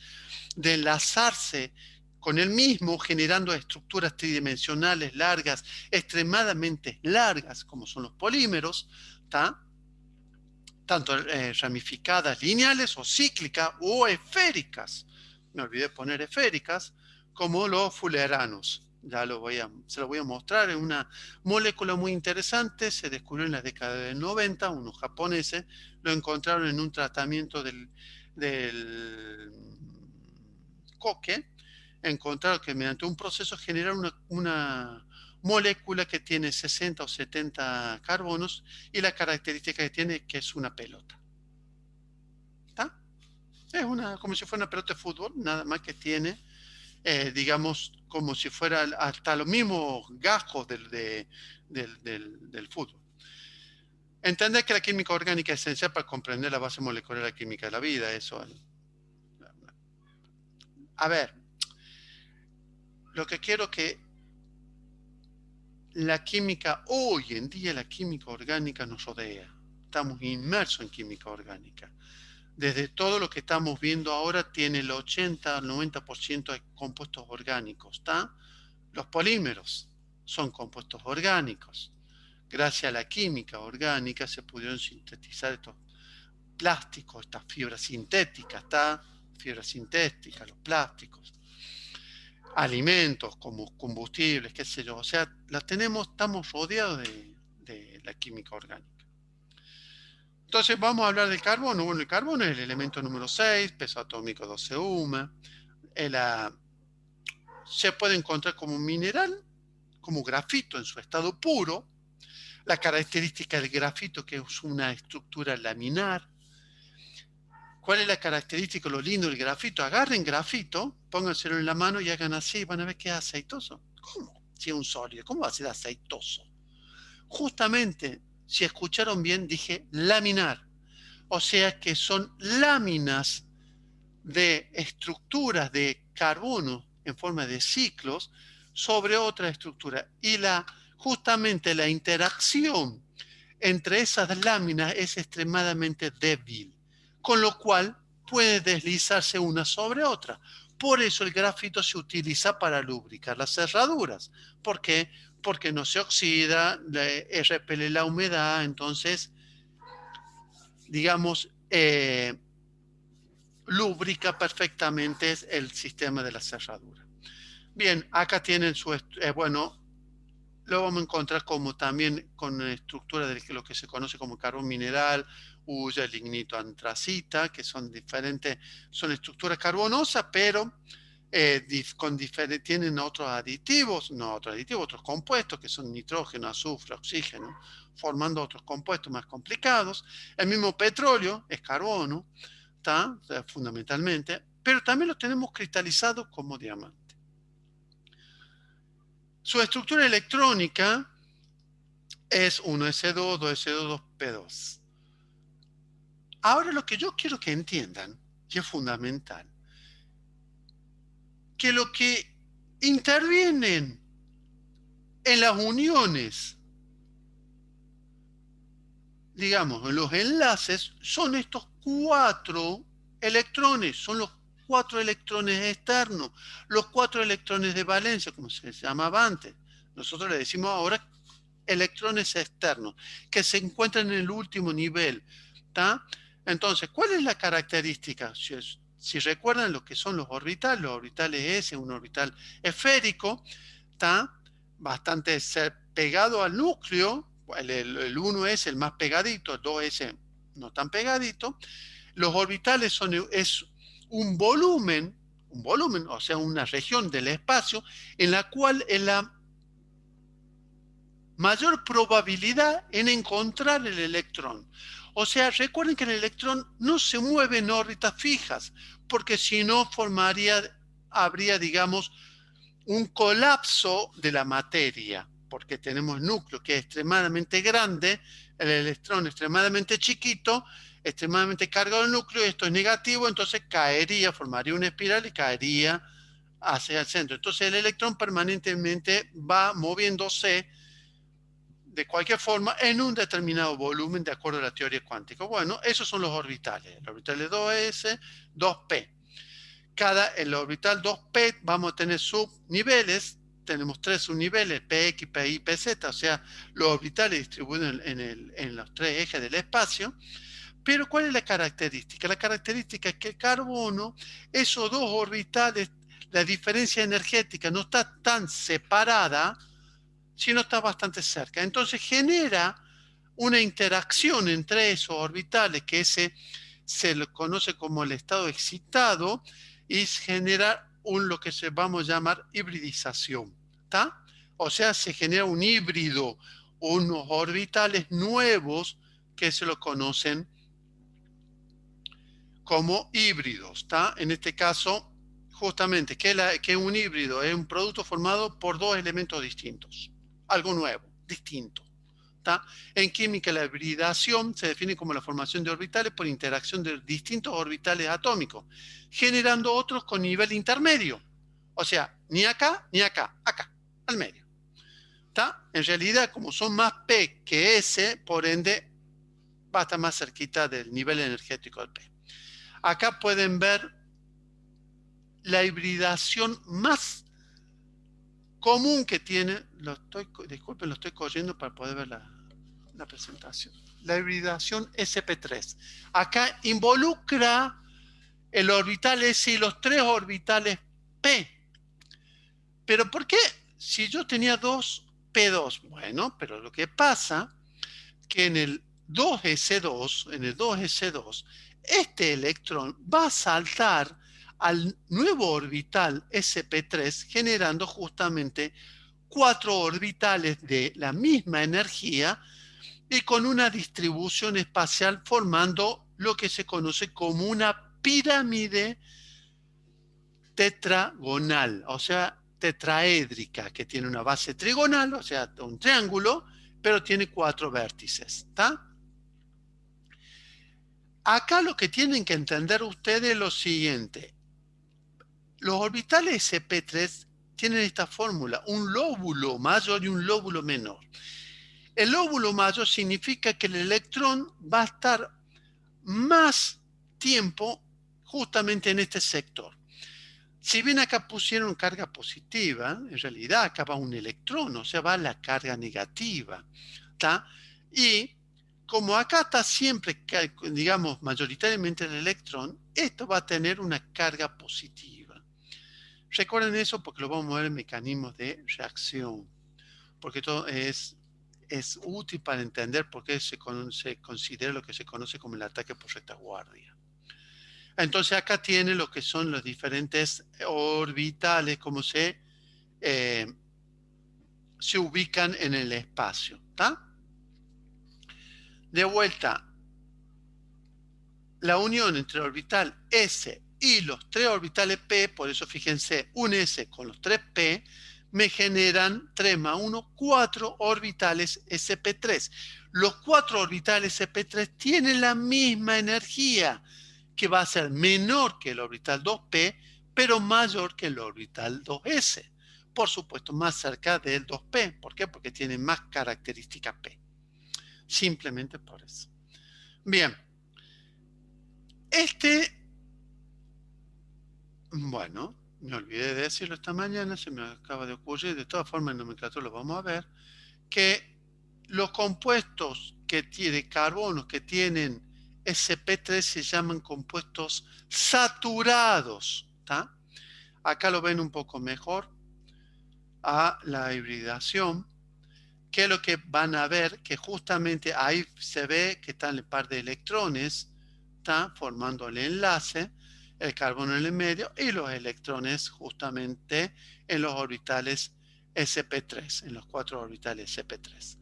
de enlazarse con el mismo, generando estructuras tridimensionales largas, extremadamente largas, como son los polímeros, tanto ramificadas lineales o cíclicas o esféricas. Me olvidé poner esféricas, como los fuleranos. Ya se lo voy a mostrar en una molécula muy interesante. Se descubrió en la década del 90, unos japoneses lo encontraron en un tratamiento del coque. Encontraron que mediante un proceso generaron una molécula que tiene 60 o 70 carbonos y la característica que tiene es que es una pelota. ¿Está? Es como si fuera una pelota de fútbol, nada más que tiene, digamos, como si fuera hasta los mismos gajos del fútbol. Entender que la química orgánica es esencial para comprender la base molecular de la química de la vida. Eso. A ver, lo que quiero que la química, hoy en día la química orgánica nos rodea. Estamos inmersos en química orgánica. Desde todo lo que estamos viendo ahora tiene el 80 al 90% de compuestos orgánicos. Los polímeros son compuestos orgánicos. Gracias a la química orgánica se pudieron sintetizar estos plásticos, estas fibras sintéticas, fibras sintéticas, los plásticos. Alimentos como combustibles, qué sé yo. O sea, estamos rodeados de la química orgánica. Entonces vamos a hablar del carbono. Bueno, el carbono es el elemento número 6, peso atómico 12 UMA. Se puede encontrar como mineral, como grafito en su estado puro. La característica del grafito que es una estructura laminar. ¿Cuál es la característica, lo lindo del grafito? Agarren grafito, pónganselo en la mano y hagan así, van a ver que es aceitoso. ¿Cómo? Si es un sólido, ¿cómo va a ser aceitoso? Justamente, si escucharon bien, dije laminar. O sea que son láminas de estructuras de carbono en forma de ciclos sobre otra estructura. Y justamente la interacción entre esas láminas es extremadamente débil, con lo cual puede deslizarse una sobre otra. Por eso el grafito se utiliza para lubricar las cerraduras. ¿Por qué? Porque no se oxida, repele la humedad, entonces, digamos, lubrica perfectamente el sistema de la cerradura. Bien, acá tienen bueno, lo vamos a encontrar como también con estructura de lo que se conoce como carbón mineral, hulla, lignito, antracita, que son diferentes, son estructuras carbonosas, pero tienen otros compuestos que son nitrógeno, azufre, oxígeno, formando otros compuestos más complicados. El mismo petróleo es carbono, fundamentalmente, pero también lo tenemos cristalizado como diamante. Su estructura electrónica es 1s2, 2s2, 2p2. Ahora lo que yo quiero que entiendan, y es fundamental, que lo que intervienen en las uniones, digamos, en los enlaces, son estos 4 electrones, son los 4 electrones externos, los 4 electrones de valencia, como se llamaba antes. Nosotros le decimos ahora electrones externos, que se encuentran en el último nivel. Entonces, ¿cuál es la característica? Si recuerdan lo que son los orbitales S, un orbital esférico, bastante pegado al núcleo. El 1 es el más pegadito, el 2 es no tan pegadito. Los orbitales es un volumen, o sea, una región del espacio en la cual mayor probabilidad en encontrar el electrón. O sea, recuerden que el electrón no se mueve en órbitas fijas, porque si no habría, digamos, un colapso de la materia, porque tenemos núcleo que es extremadamente grande, el electrón extremadamente chiquito, extremadamente cargado el núcleo, y esto es negativo, entonces caería, formaría una espiral y caería hacia el centro. Entonces el electrón permanentemente va moviéndose de cualquier forma en un determinado volumen de acuerdo a la teoría cuántica. Bueno, esos son los orbitales. El orbital 2s, 2p. En el orbital 2p vamos a tener subniveles. Tenemos 3 subniveles, px, pi, pz, o sea, los orbitales distribuidos en los 3 ejes del espacio. Pero ¿cuál es la característica? La característica es que el carbono, esos dos orbitales, la diferencia energética no está tan separada, sino está bastante cerca. Entonces genera una interacción entre esos orbitales, que se le conoce como el estado excitado, y genera lo que vamos a llamar hibridización. ¿Está? O sea, se genera un híbrido, unos orbitales nuevos que se lo conocen como híbridos. ¿Está? En este caso, justamente, ¿qué es un híbrido? Es un producto formado por dos elementos distintos. Algo nuevo, distinto. ¿Está? En química, la hibridación se define como la formación de orbitales por interacción de distintos orbitales atómicos, generando otros con nivel intermedio. O sea, ni acá, ni acá, acá, al medio. ¿Está? En realidad, como son más P que S, por ende, va a estar más cerquita del nivel energético del P. Acá pueden ver la hibridación más común que tiene. Disculpen, lo estoy corriendo para poder ver la presentación. La hibridación sp3. Acá involucra el orbital S y los 3 orbitales P. ¿Pero por qué? Si yo tenía 2 P2, bueno, pero lo que pasa que en el 2s2, este electrón va a saltar al nuevo orbital sp3, generando justamente 4 orbitales de la misma energía y con una distribución espacial formando lo que se conoce como una pirámide tetragonal, o sea, tetraédrica, que tiene una base trigonal, o sea, un triángulo, pero tiene 4 vértices. ¿Está? Acá lo que tienen que entender ustedes es lo siguiente. Los orbitales sp3 tienen esta fórmula, un lóbulo mayor y un lóbulo menor. El lóbulo mayor significa que el electrón va a estar más tiempo justamente en este sector. Si bien acá pusieron carga positiva, en realidad acá va un electrón, o sea, va la carga negativa. ¿Está? Y como acá está siempre, digamos, mayoritariamente el electrón, esto va a tener una carga positiva. Recuerden eso porque lo vamos a ver en mecanismos de reacción, porque todo es útil para entender por qué se considera lo que se conoce como el ataque por retaguardia. Entonces acá tiene lo que son los diferentes orbitales, como se ubican en el espacio. ¿Está? De vuelta, la unión entre el orbital S y los 3 orbitales P, por eso fíjense, un S con los 3 P, me generan 3 más 1, 4 orbitales sp3. Los 4 orbitales sp3 tienen la misma energía, que va a ser menor que el orbital 2p, pero mayor que el orbital 2s. Por supuesto, más cerca del 2p. ¿Por qué? Porque tiene más características p. Simplemente por eso. Bien. Bueno, me olvidé de decirlo esta mañana, se me acaba de ocurrir, de todas formas en nomenclatura lo vamos a ver, que los compuestos de carbono que tienen sp3 se llaman compuestos saturados. ¿Tá? Acá lo ven un poco mejor a la hibridación, que es lo que van a ver, que justamente ahí se ve que están el par de electrones, ¿tá? Formando el enlace, el carbono en el medio y los electrones justamente en los orbitales sp3, en los 4 orbitales sp3.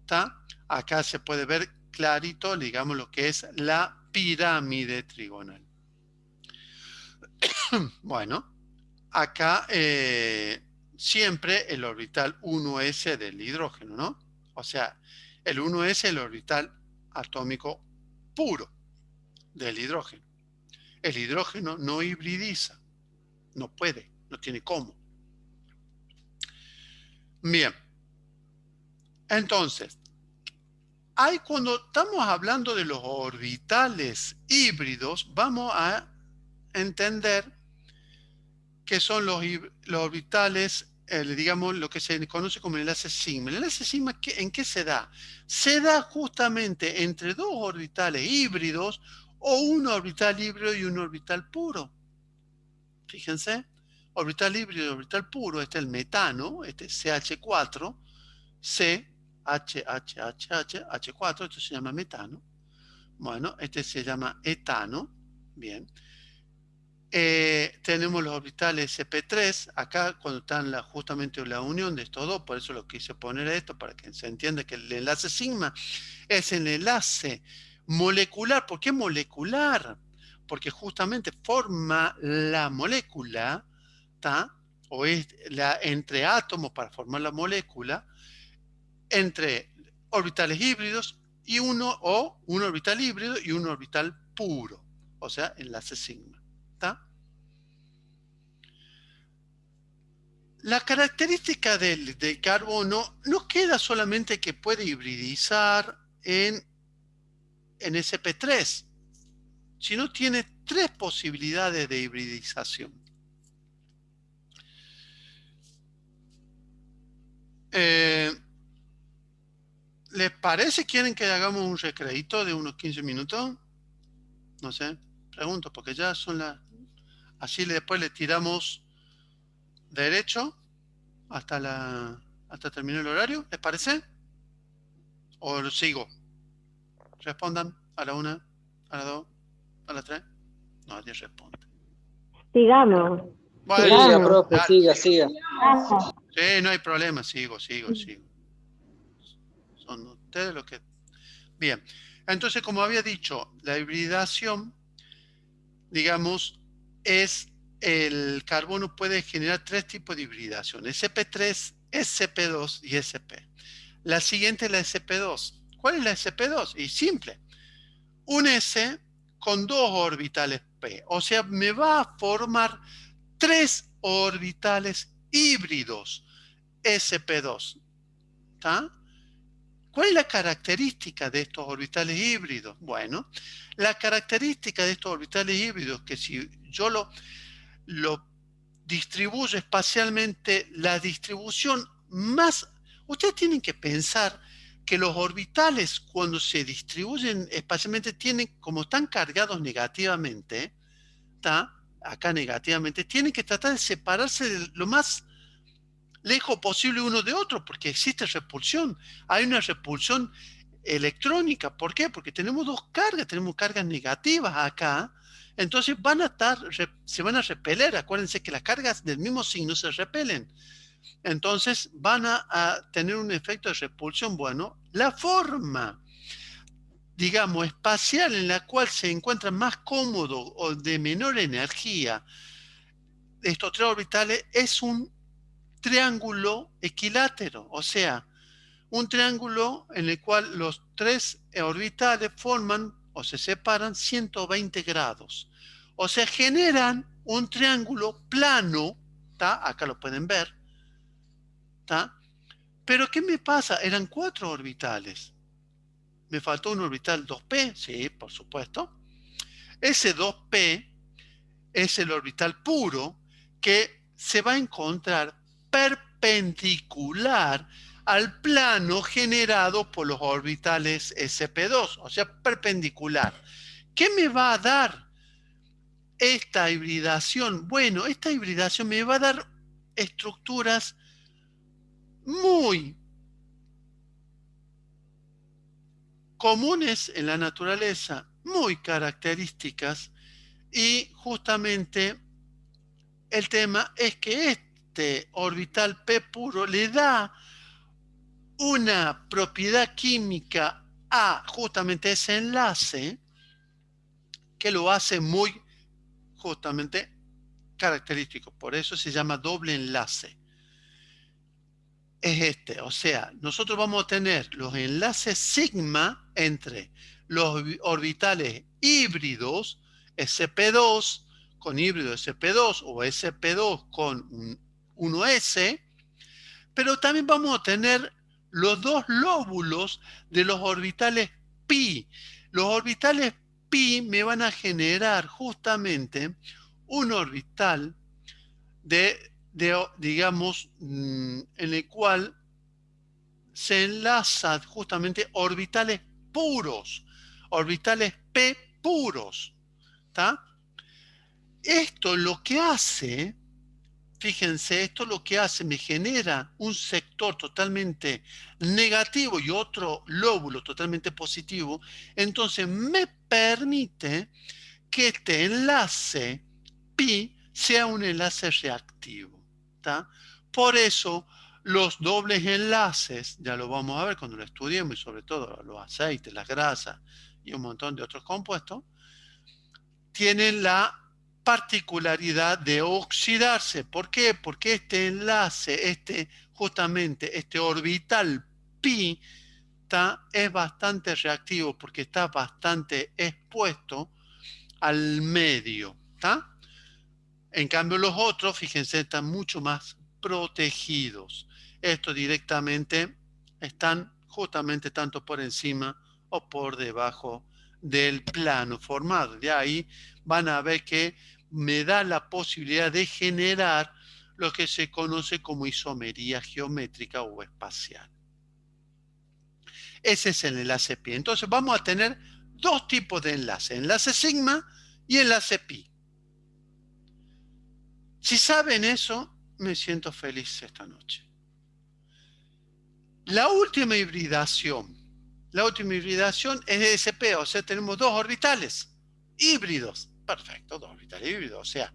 ¿Está? Acá se puede ver clarito, digamos, lo que es la pirámide trigonal. Bueno, acá siempre el orbital 1s del hidrógeno, ¿no? O sea, el 1s es el orbital atómico puro del hidrógeno. El hidrógeno no hibridiza, no puede, no tiene cómo. Bien, entonces, cuando estamos hablando de los orbitales híbridos, vamos a entender que son los orbitales, digamos, lo que se conoce como el enlace sigma. El enlace sigma, ¿en qué se da? Se da justamente entre dos orbitales híbridos o un orbital híbrido y un orbital puro. Fíjense, orbital híbrido y orbital puro, este es el metano, este es CH4, H4, esto se llama metano. Bueno, este se llama etano, bien. Tenemos los orbitales sp3, acá cuando están justamente la unión de estos dos, por eso lo quise poner esto, para que se entienda que el enlace sigma es el enlace molecular. ¿Por qué molecular? Porque justamente forma la molécula, ¿tá? O es entre átomos para formar la molécula, entre orbitales híbridos y un orbital híbrido y un orbital puro, o sea, enlace sigma. ¿Tá? La característica del carbono no queda solamente que puede hibridizar en sp3, sino tiene 3 posibilidades de hibridización. ¿Les parece? ¿Quieren que hagamos un recreito de unos 15 minutos? No sé, pregunto, porque ya son las... Así después le tiramos derecho hasta terminar el horario, ¿les parece? ¿O lo sigo? Respondan a la 1, a la 2, a la 3. Nadie responde. Sigamos. Bueno, Siga, profe, siga. Sí, no hay problema, sigo. Son ustedes los que... Bien, entonces como había dicho, la hibridación, digamos, el carbono puede generar 3 tipos de hibridación: sp3, sp2 y sp. La siguiente es la sp2. ¿Cuál es la sp2? Y simple. Un S con 2 orbitales p. O sea, me va a formar 3 orbitales híbridos sp2. ¿Está? ¿Cuál es la característica de estos orbitales híbridos? Bueno, la característica de estos orbitales híbridos, que si yo lo distribuyo espacialmente, la distribución más... Ustedes tienen que pensar que los orbitales, cuando se distribuyen espacialmente, como están cargados negativamente, ¿tá? Acá negativamente, tienen que tratar de separarse de lo más lejos posible uno de otro, porque existe repulsión. Hay una repulsión electrónica. ¿Por qué? Porque tenemos tenemos cargas negativas acá. Entonces se van a repeler. Acuérdense que las cargas del mismo signo se repelen. Entonces van a tener un efecto de repulsión. Bueno, la forma, digamos, espacial en la cual se encuentra más cómodo o de menor energía de estos 3 orbitales es un triángulo equilátero, o sea, un triángulo en el cual los 3 orbitales forman o se separan 120 grados. O sea, generan un triángulo plano, ¿tá? Acá lo pueden ver, ¿tá? Pero ¿qué me pasa? Eran 4 orbitales. ¿Me faltó un orbital 2p? Sí, por supuesto. Ese 2p es el orbital puro que se va a encontrar perpendicular al plano generado por los orbitales sp2, o sea, perpendicular. ¿Qué me va a dar esta hibridación? Bueno, esta hibridación me va a dar estructuras muy comunes en la naturaleza, muy características, y justamente el tema es que este orbital P puro le da una propiedad química a justamente ese enlace que lo hace muy justamente característico. Por eso se llama doble enlace. Es este, o sea, nosotros vamos a tener los enlaces sigma entre los orbitales híbridos sp2 con híbrido sp2 o sp2 con 1s, pero también vamos a tener los dos lóbulos de los orbitales pi. Los orbitales pi me van a generar justamente un orbital digamos, en el cual se enlazan justamente orbitales puros, orbitales P puros. ¿Tá? Esto lo que hace, fíjense, esto lo que hace, me genera un sector totalmente negativo y otro lóbulo totalmente positivo. Entonces me permite que este enlace pi sea un enlace reactivo. ¿Tá? Por eso los dobles enlaces, ya lo vamos a ver cuando lo estudiemos, y sobre todo los aceites, las grasas y un montón de otros compuestos, tienen la particularidad de oxidarse. ¿Por qué? Porque este enlace, justamente este orbital pi, es bastante reactivo porque está bastante expuesto al medio. ¿Tá? En cambio los otros, fíjense, están mucho más protegidos. Estos directamente están justamente tanto por encima o por debajo del plano formado. De ahí van a ver que me da la posibilidad de generar lo que se conoce como isomería geométrica o espacial. Ese es el enlace pi. Entonces vamos a tener dos tipos de enlace: enlace sigma y enlace pi. Si saben eso, me siento feliz esta noche. La última hibridación es de SP, o sea, tenemos dos orbitales híbridos. Perfecto, dos orbitales híbridos. O sea,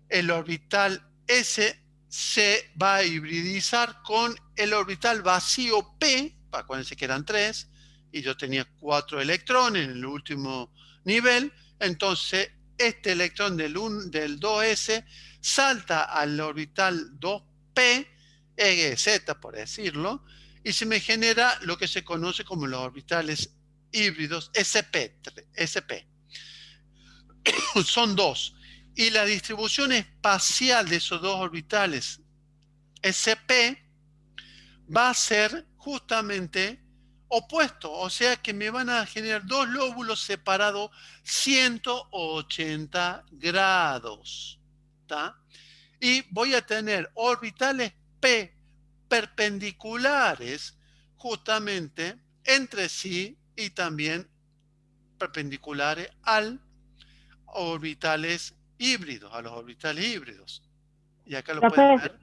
el orbital S se va a hibridizar con el orbital vacío P, acuérdense que eran 3, y yo tenía 4 electrones en el último nivel. Entonces, este electrón del 2S salta al orbital 2P, Z por decirlo, y se me genera lo que se conoce como los orbitales híbridos SP. Son dos. Y la distribución espacial de esos dos orbitales SP va a ser justamente opuesto, o sea que me van a generar dos lóbulos separados 180 grados. ¿Tá? Y voy a tener orbitales P perpendiculares justamente entre sí y también perpendiculares al orbitales híbridos, a los orbitales híbridos. Y acá lo pueden Profe, ver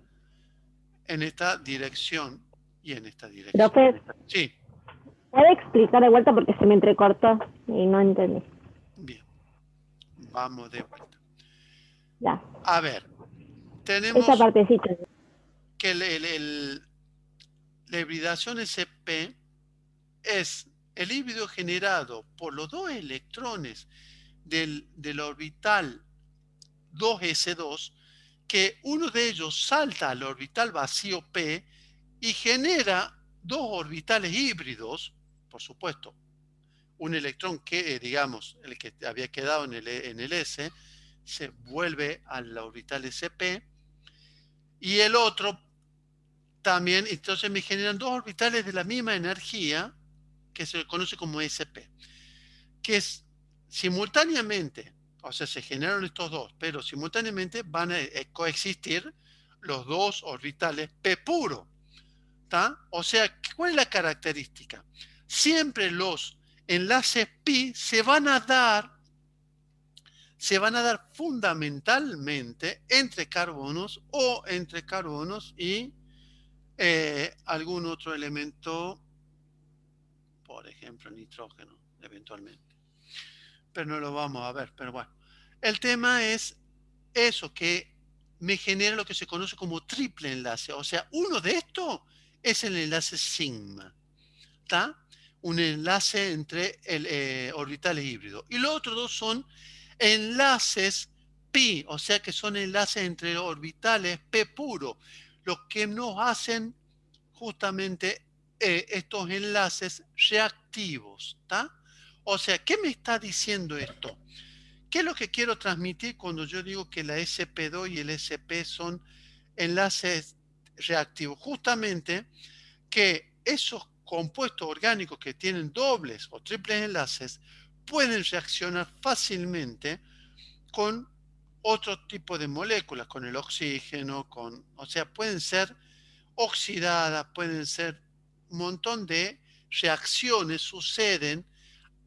en esta dirección y en esta dirección. profe, Sí, ¿puede explicar de vuelta porque se me entrecortó y no entendí? bien. Vamos de vuelta. Ya, A ver, esa tenemos partecita. que la hibridación SP es el híbrido generado por los dos electrones del orbital 2s2, que uno de ellos salta al orbital vacío P y genera dos orbitales híbridos, por supuesto. Un electrón que, digamos, el que había quedado en el S, se vuelve al orbital SP, y el otro también. Entonces me generan dos orbitales de la misma energía, que se conoce como SP, que es simultáneamente, o sea, se generaron estos dos, pero simultáneamente van a coexistir los dos orbitales P puro. ¿Tá? O sea, ¿cuál es la característica? Siempre los enlaces pi se van a dar fundamentalmente entre carbonos o entre carbonos y algún otro elemento, por ejemplo, nitrógeno, eventualmente. Pero no lo vamos a ver, pero bueno. El tema es eso, que me genera lo que se conoce como triple enlace. O sea, uno de estos es el enlace sigma. ¿Está? Un enlace entre orbitales híbridos. Y los otros dos son enlaces pi, o sea que son enlaces entre orbitales p puro, los que nos hacen justamente estos enlaces reactivos. ¿Está? O sea, ¿qué me está diciendo esto? ¿Qué es lo que quiero transmitir cuando yo digo que la sp2 y el sp son enlaces reactivos? Justamente que esos compuestos orgánicos que tienen dobles o triples enlaces pueden reaccionar fácilmente con otro tipo de moléculas, con el oxígeno, o sea, pueden ser oxidadas, pueden ser un montón de reacciones suceden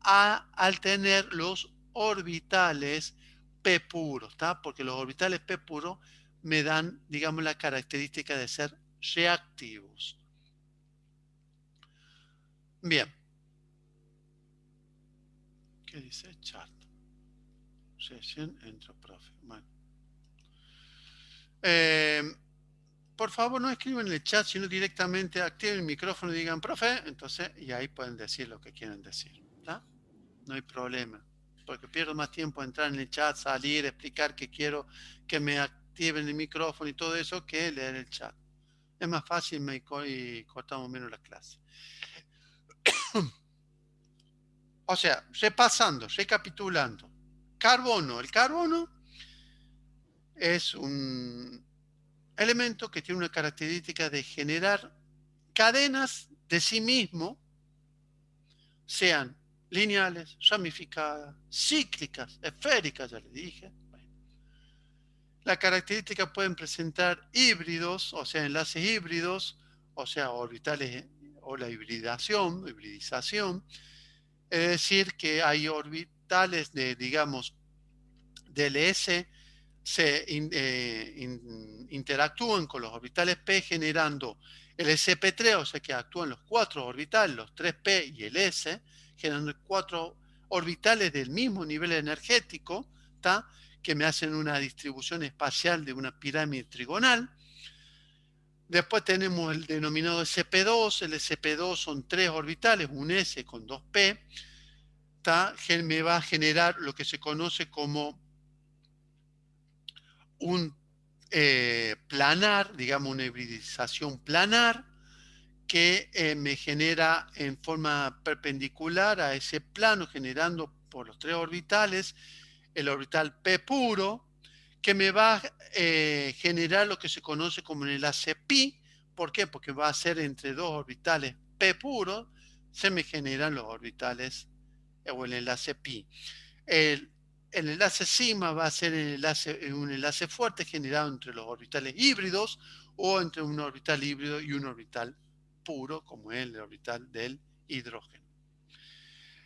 al tener los orbitales p puros, ¿está? Porque los orbitales p puros me dan, digamos, la característica de ser reactivos. Bien. ¿Qué dice? Chat. Sesión entro, profe. Bueno. Por favor, no escriban en el chat, sino directamente activen el micrófono y digan, profe, entonces, y ahí pueden decir lo que quieren decir. ¿Está? No hay problema. Porque pierdo más tiempo en entrar en el chat, salir, explicar que quiero que me activen el micrófono y todo eso que leer el chat. Es más fácil y cortamos menos la clase. O sea, repasando, recapitulando. Carbono. El carbono es un elemento que tiene una característica de generar cadenas de sí mismo, sean lineales, ramificadas, cíclicas, esféricas, ya le dije. Bueno. La característica pueden presentar híbridos, o sea, enlaces híbridos, o sea, orbitales o la hibridización. Es decir, que hay orbitales de, digamos, DLS interactúan con los orbitales p generando el sp3, o sea que actúan los cuatro orbitales, los 3p y el s, generando cuatro orbitales del mismo nivel energético, ¿tá? Que me hacen una distribución espacial de una pirámide trigonal. Después tenemos el denominado sp2, el sp2 son tres orbitales, un s con 2p, ¿tá? Me va a generar lo que se conoce como un planar, digamos una hibridización planar, que me genera en forma perpendicular a ese plano, generando por los tres orbitales el orbital p puro, que me va a generar lo que se conoce como el enlace pi. ¿Por qué? Porque va a ser entre dos orbitales p puros, se me generan los orbitales o el enlace pi. El enlace sigma va a ser un enlace fuerte generado entre los orbitales híbridos o entre un orbital híbrido y un orbital puro, como es el orbital del hidrógeno.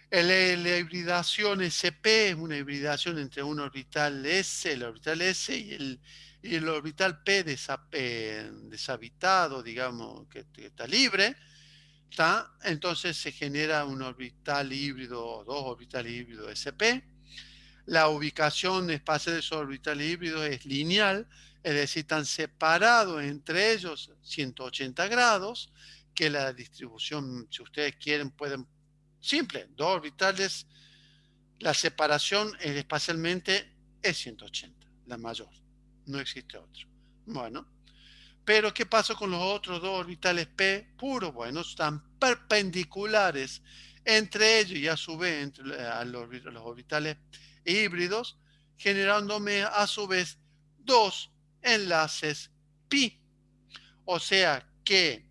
La hibridación SP es una hibridación entre un orbital S, el orbital S y el orbital P deshabitado, digamos, que está libre. ¿Está? Entonces se genera un orbital híbrido, dos orbitales híbridos SP. La ubicación espacial de esos orbitales híbridos es lineal, es decir, están separados entre ellos 180 grados, que la distribución, si ustedes quieren, pueden, simple, dos orbitales, la separación espacialmente es 180, la mayor, no existe otro. Bueno, pero ¿qué pasó con los otros dos orbitales P puros? Bueno, están perpendiculares entre ellos y a su vez entre los orbitales híbridos, generándome a su vez dos enlaces pi. O sea que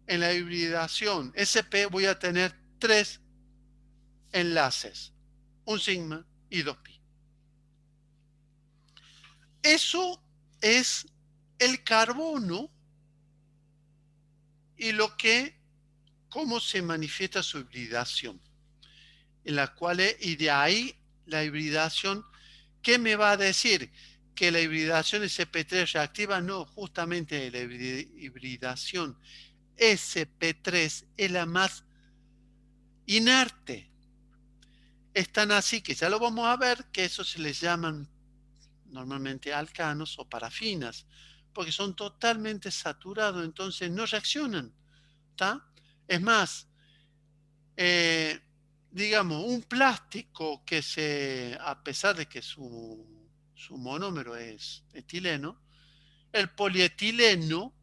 en la hibridación SP voy a tener tres enlaces, un sigma y dos pi. Eso es el carbono y cómo se manifiesta su hibridación, en la cual y de ahí la hibridación, ¿qué me va a decir? Que la hibridación sp3 reactiva, no, justamente la hibridación sp3 es la más inerte. Es tan así que ya lo vamos a ver, que eso se les llaman normalmente alcanos o parafinas, porque son totalmente saturados, entonces no reaccionan, ¿tá? Es más, digamos, un plástico que a pesar de que su monómero es etileno, el polietileno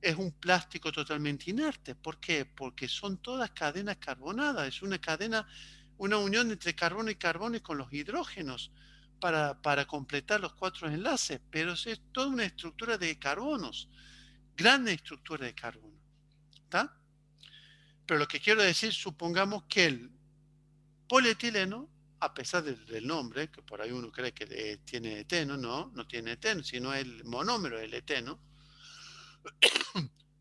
es un plástico totalmente inerte. ¿Por qué? Porque son todas cadenas carbonadas, es una cadena, una unión entre carbono y carbono y con los hidrógenos para completar los 4 enlaces, pero es toda una estructura de carbonos, gran estructura de carbono, ¿está? Pero lo que quiero decir, supongamos que el polietileno, a pesar del nombre, que por ahí uno cree que tiene eteno, no tiene eteno, sino el monómero del eteno.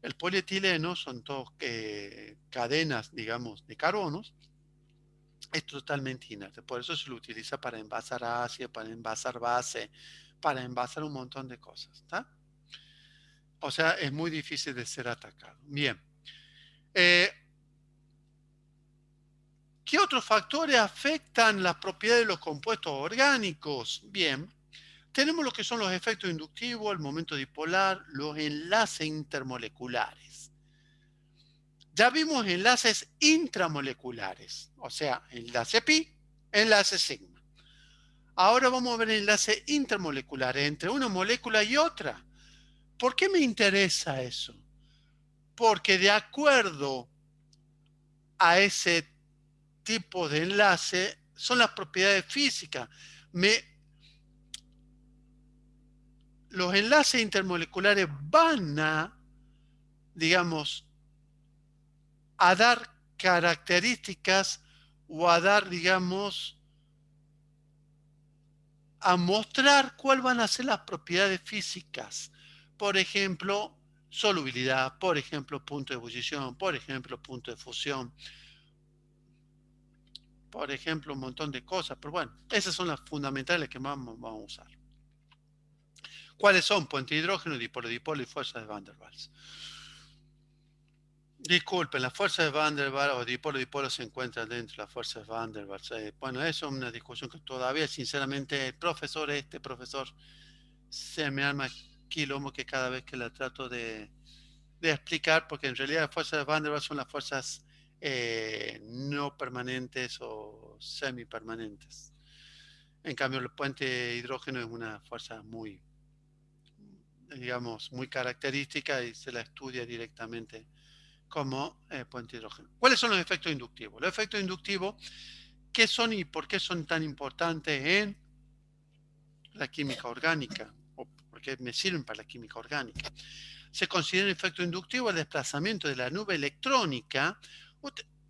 El polietileno son todas cadenas, digamos, de carbonos, es totalmente inerte. Por eso se lo utiliza para envasar ácido, para envasar base, para envasar un montón de cosas, ¿está? O sea, es muy difícil de ser atacado. Bien. ¿Qué otros factores afectan las propiedades de los compuestos orgánicos? Bien, tenemos lo que son los efectos inductivos, el momento dipolar, los enlaces intermoleculares. Ya vimos enlaces intramoleculares, o sea, enlace pi, enlace sigma. Ahora vamos a ver enlaces intermoleculares entre una molécula y otra. ¿Por qué me interesa eso? Porque de acuerdo a ese tipo de enlace son las propiedades físicas. Los enlaces intermoleculares van a, digamos, a dar características o a dar, digamos, a mostrar cuáles van a ser las propiedades físicas. Por ejemplo, solubilidad, por ejemplo, punto de ebullición, por ejemplo, punto de fusión, por ejemplo, un montón de cosas. Pero bueno, esas son las fundamentales que vamos a usar. ¿Cuáles son? Puente de hidrógeno, dipolo y fuerza de Van der Waals. Disculpen, la fuerza de Van der Waals o dipolo se encuentra dentro de la fuerza de Van der Waals. Bueno, eso es una discusión que todavía, sinceramente, este profesor, se me arma quilombo que cada vez que la trato de explicar, porque en realidad las fuerzas de Van der Waals son las fuerzas no permanentes o semipermanentes. En cambio, el puente de hidrógeno es una fuerza muy, digamos, muy característica y se la estudia directamente como puente de hidrógeno. ¿Cuáles son los efectos inductivos? Los efectos inductivos, ¿qué son y por qué son tan importantes en la química orgánica? ¿O por qué me sirven para la química orgánica? Se considera el efecto inductivo el desplazamiento de la nube electrónica.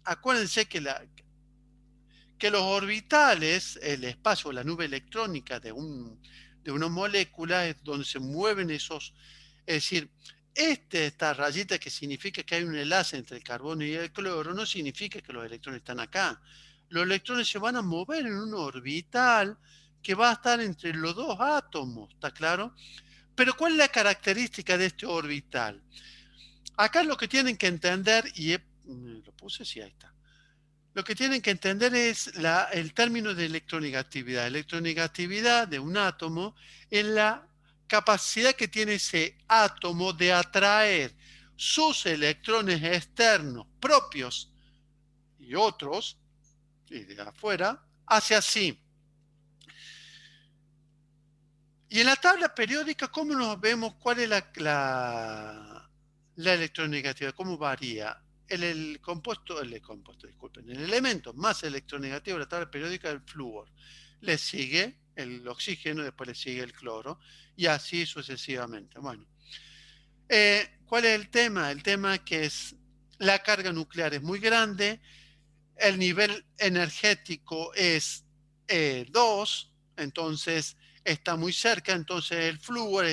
Acuérdense que los orbitales, el espacio, la nube electrónica de una molécula es donde se mueven esos, es decir, esta rayita que significa que hay un enlace entre el carbono y el cloro no significa que los electrones están acá. Los electrones se van a mover en un orbital que va a estar entre los dos átomos, ¿está claro? Pero ¿cuál es la característica de este orbital? Acá lo que tienen que entender, lo puse, sí, ahí está. Lo que tienen que entender es el término de electronegatividad. Electronegatividad de un átomo es la capacidad que tiene ese átomo de atraer sus electrones externos propios y otros, y de afuera, hacia sí. Y en la tabla periódica, ¿cómo nos vemos? ¿Cuál es la electronegatividad? ¿Cómo varía? El elemento más electronegativo de la tabla periódica es el flúor. Le sigue el oxígeno, después le sigue el cloro, y así sucesivamente. Bueno, ¿cuál es el tema? El tema es que la carga nuclear es muy grande, el nivel energético es 2, entonces está muy cerca, entonces el flúor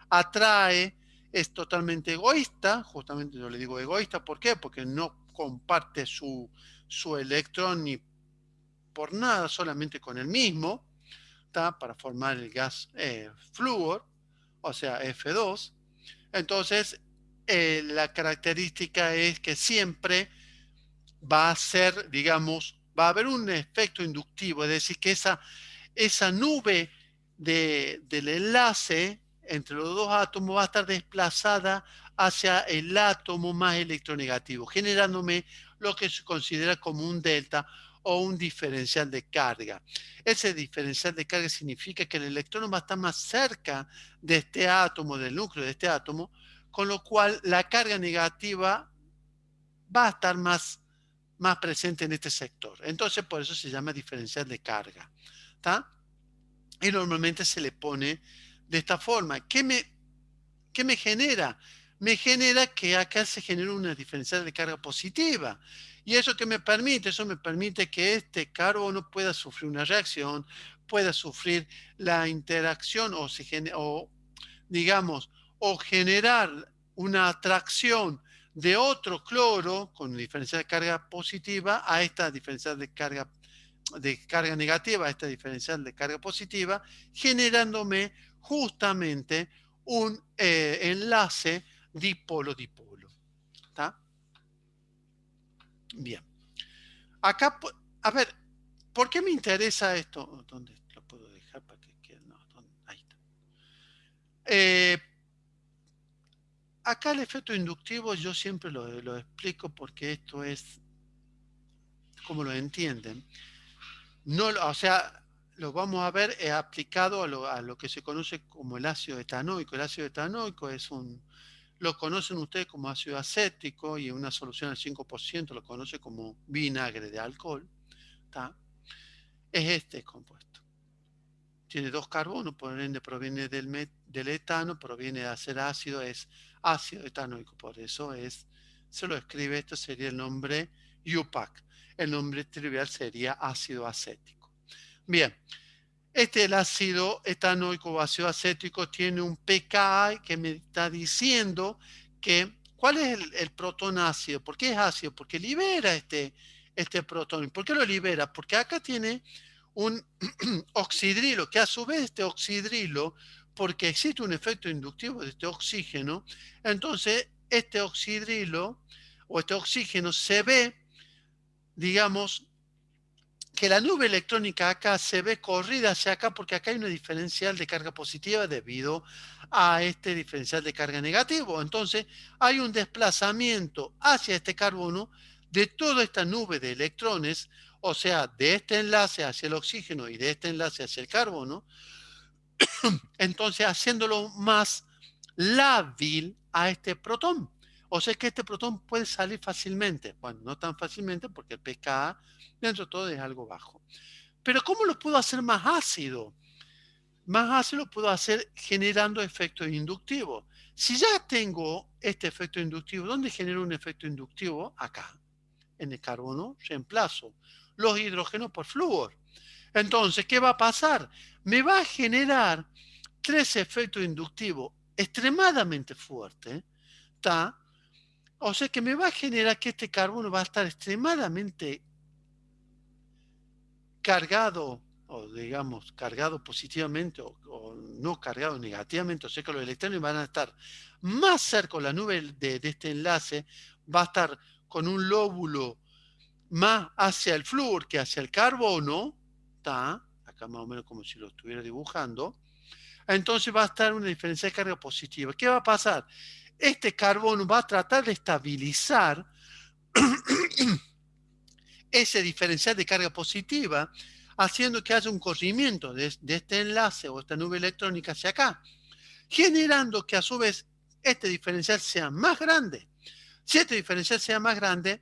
atrae, es totalmente egoísta, justamente yo le digo egoísta, ¿por qué? Porque no comparte su electrón ni por nada, solamente con el mismo, ¿tá? Para formar el gas flúor, o sea, F2. Entonces, la característica es que siempre va a ser, digamos, va a haber un efecto inductivo, es decir, que esa nube del enlace entre los dos átomos va a estar desplazada hacia el átomo más electronegativo, generándome lo que se considera como un delta o un diferencial de carga. Ese diferencial de carga significa que el electrón va a estar más cerca de este átomo, del núcleo de este átomo, con lo cual la carga negativa va a estar más presente en este sector. Entonces, por eso se llama diferencial de carga. ¿Está? Y normalmente se le pone de esta forma. ¿Qué me genera? Me genera que acá se genera una diferencial de carga positiva. ¿Y eso qué me permite? Eso me permite que este carbono pueda sufrir una reacción, pueda sufrir la interacción digamos, o generar una atracción de otro cloro con diferencial de carga positiva a esta diferencial de carga negativa, a esta diferencial de carga positiva, generándome justamente un enlace dipolo-dipolo. ¿Está? Bien. Acá, a ver, ¿por qué me interesa esto? ¿Dónde lo puedo dejar para que quede? No, ahí está. Acá el efecto inductivo yo siempre lo explico porque esto es como lo entienden. No, o sea, lo vamos a ver aplicado a lo que se conoce como el ácido etanoico. El ácido etanoico lo conocen ustedes como ácido acético y en una solución al 5% lo conoce como vinagre de alcohol. ¿Tá? Es este compuesto. Tiene 2 carbonos, por ende proviene del etano, proviene de ser ácido, es ácido etanoico. Por eso se lo escribe, esto sería el nombre UPAC. El nombre trivial sería ácido acético. Bien, el ácido etanoico o ácido acético tiene un pKa que me está diciendo ¿cuál es el protón ácido? ¿Por qué es ácido? Porque libera este protón. ¿Por qué lo libera? Porque acá tiene un oxidrilo, que a su vez este oxidrilo, porque existe un efecto inductivo de este oxígeno, entonces este oxidrilo o este oxígeno se ve, digamos, que la nube electrónica acá se ve corrida hacia acá porque acá hay una diferencial de carga positiva debido a este diferencial de carga negativo. Entonces hay un desplazamiento hacia este carbono de toda esta nube de electrones, o sea, de este enlace hacia el oxígeno y de este enlace hacia el carbono, entonces haciéndolo más lábil a este protón. O sea que este protón puede salir fácilmente. Bueno, no tan fácilmente porque el pKa dentro de todo es algo bajo. Pero ¿cómo lo puedo hacer más ácido? Más ácido lo puedo hacer generando efectos inductivos. Si ya tengo este efecto inductivo, ¿dónde genero un efecto inductivo? Acá, en el carbono, reemplazo los hidrógenos por flúor. Entonces, ¿qué va a pasar? Me va a generar 3 efectos inductivos extremadamente fuertes, ¿está? O sea que me va a generar que este carbono va a estar extremadamente cargado, o digamos, cargado positivamente o no cargado negativamente, o sea que los electrones van a estar más cerca de la nube de este enlace, va a estar con un lóbulo más hacia el flúor que hacia el carbono, ¿está? Acá más o menos como si lo estuviera dibujando. Entonces va a estar una diferencia de carga positiva. ¿Qué va a pasar? Este carbono va a tratar de estabilizar ese diferencial de carga positiva, haciendo que haya un corrimiento de este enlace o esta nube electrónica hacia acá, generando que a su vez este diferencial sea más grande. Si este diferencial sea más grande,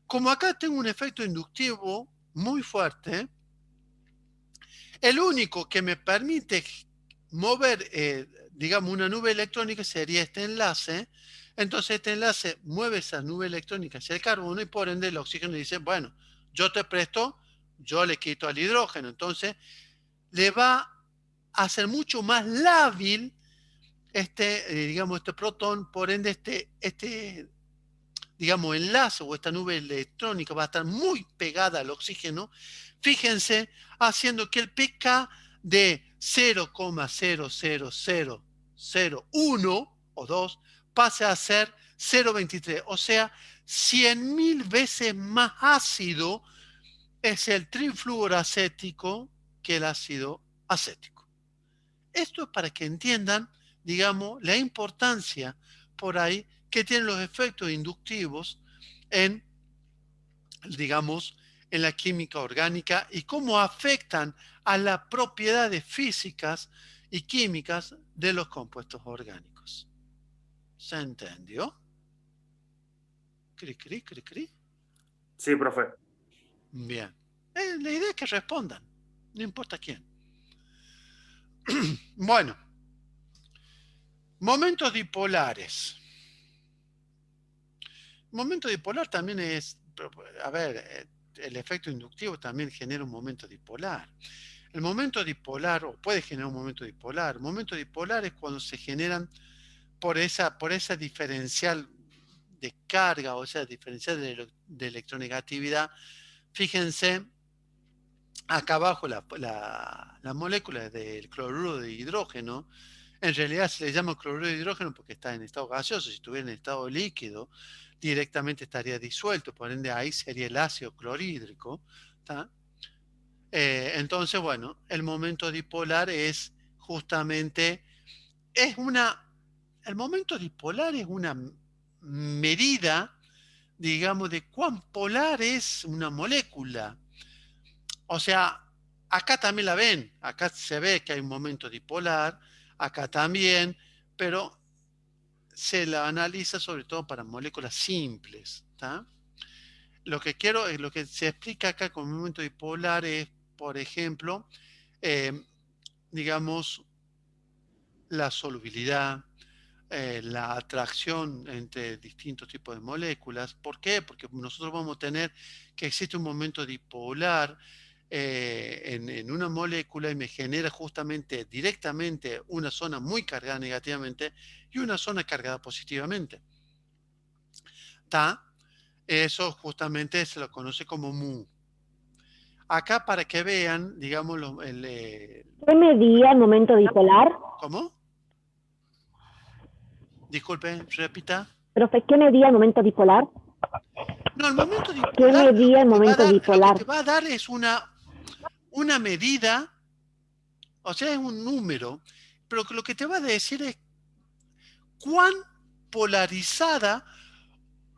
como acá tengo un efecto inductivo muy fuerte, el único que me permite mover, digamos, una nube electrónica sería este enlace. Entonces este enlace mueve esa nube electrónica hacia el carbono y por ende el oxígeno dice, bueno, yo te presto, yo le quito al hidrógeno. Entonces le va a hacer mucho más lábil digamos, este protón, por ende digamos, enlace o esta nube electrónica va a estar muy pegada al oxígeno, fíjense, haciendo que el pK de 0,00001 o 2 pase a ser 0,23, o sea, 100.000 veces más ácido es el trifluoracético que el ácido acético. esto es para que entiendan, digamos, la importancia por ahí que tienen los efectos inductivos en, digamos, en la química orgánica y cómo afectan a las propiedades físicas y químicas de los compuestos orgánicos. ¿Se entendió? ¿Cri, cri, cri, cri? Sí, profe. Bien. La idea es que respondan, no importa quién. Bueno, momentos dipolares. Momento dipolar también es, a ver, el efecto inductivo también genera un momento dipolar. El momento dipolar, o puede generar un momento dipolar, el momento dipolar es cuando se generan por esa diferencial de carga, o sea, diferencial de electronegatividad. Fíjense, acá abajo la molécula del cloruro de hidrógeno, en realidad se le llama cloruro de hidrógeno porque está en estado gaseoso. Si estuviera en estado líquido, directamente estaría disuelto, por ende ahí sería el ácido clorhídrico. Entonces, bueno, el momento dipolar es justamente, el momento dipolar es una medida, digamos, de cuán polar es una molécula. O sea, acá también la ven, acá se ve que hay un momento dipolar, acá también, pero se la analiza sobre todo para moléculas simples. ¿Tá? Lo que se explica acá con momento dipolar es, por ejemplo, digamos, la solubilidad, la atracción entre distintos tipos de moléculas. ¿Por qué? Porque nosotros vamos a tener que existe un momento dipolar en una molécula y me genera justamente directamente una zona muy cargada negativamente y una zona cargada positivamente. ¿Tá? Eso justamente se lo conoce como mu. Acá para que vean, digamos, ¿Qué medía el momento dipolar? ¿Cómo? Disculpe, repita. Profe, ¿qué medía el momento dipolar? No, el momento ¿Qué dipolar medía el momento lo que dipolar? te va a dar es una medida, o sea, es un número, pero lo que te va a decir es cuán polarizada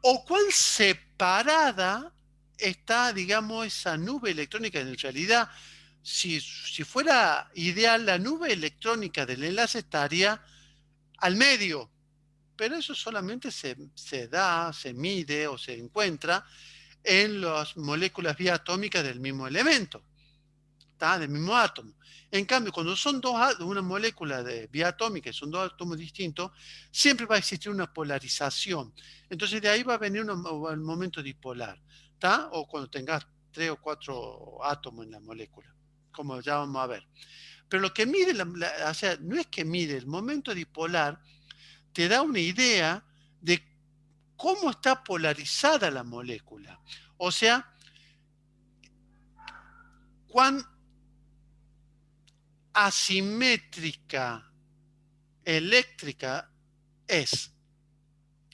o cuán separada está, digamos, esa nube electrónica. En realidad, si fuera ideal, la nube electrónica del enlace estaría al medio, pero eso solamente se mide o se encuentra en las moléculas biatómicas del mismo elemento, ¿tá? Del mismo átomo. En cambio, cuando son una molécula de biatómica y son dos átomos distintos, siempre va a existir una polarización. Entonces de ahí va a venir el momento dipolar, ¿tá? O cuando tengas 3 o 4 átomos en la molécula, como ya vamos a ver. Pero lo que mide, o sea, no es que mide el momento dipolar, te da una idea de cómo está polarizada la molécula. O sea, cuán asimétrica eléctrica es.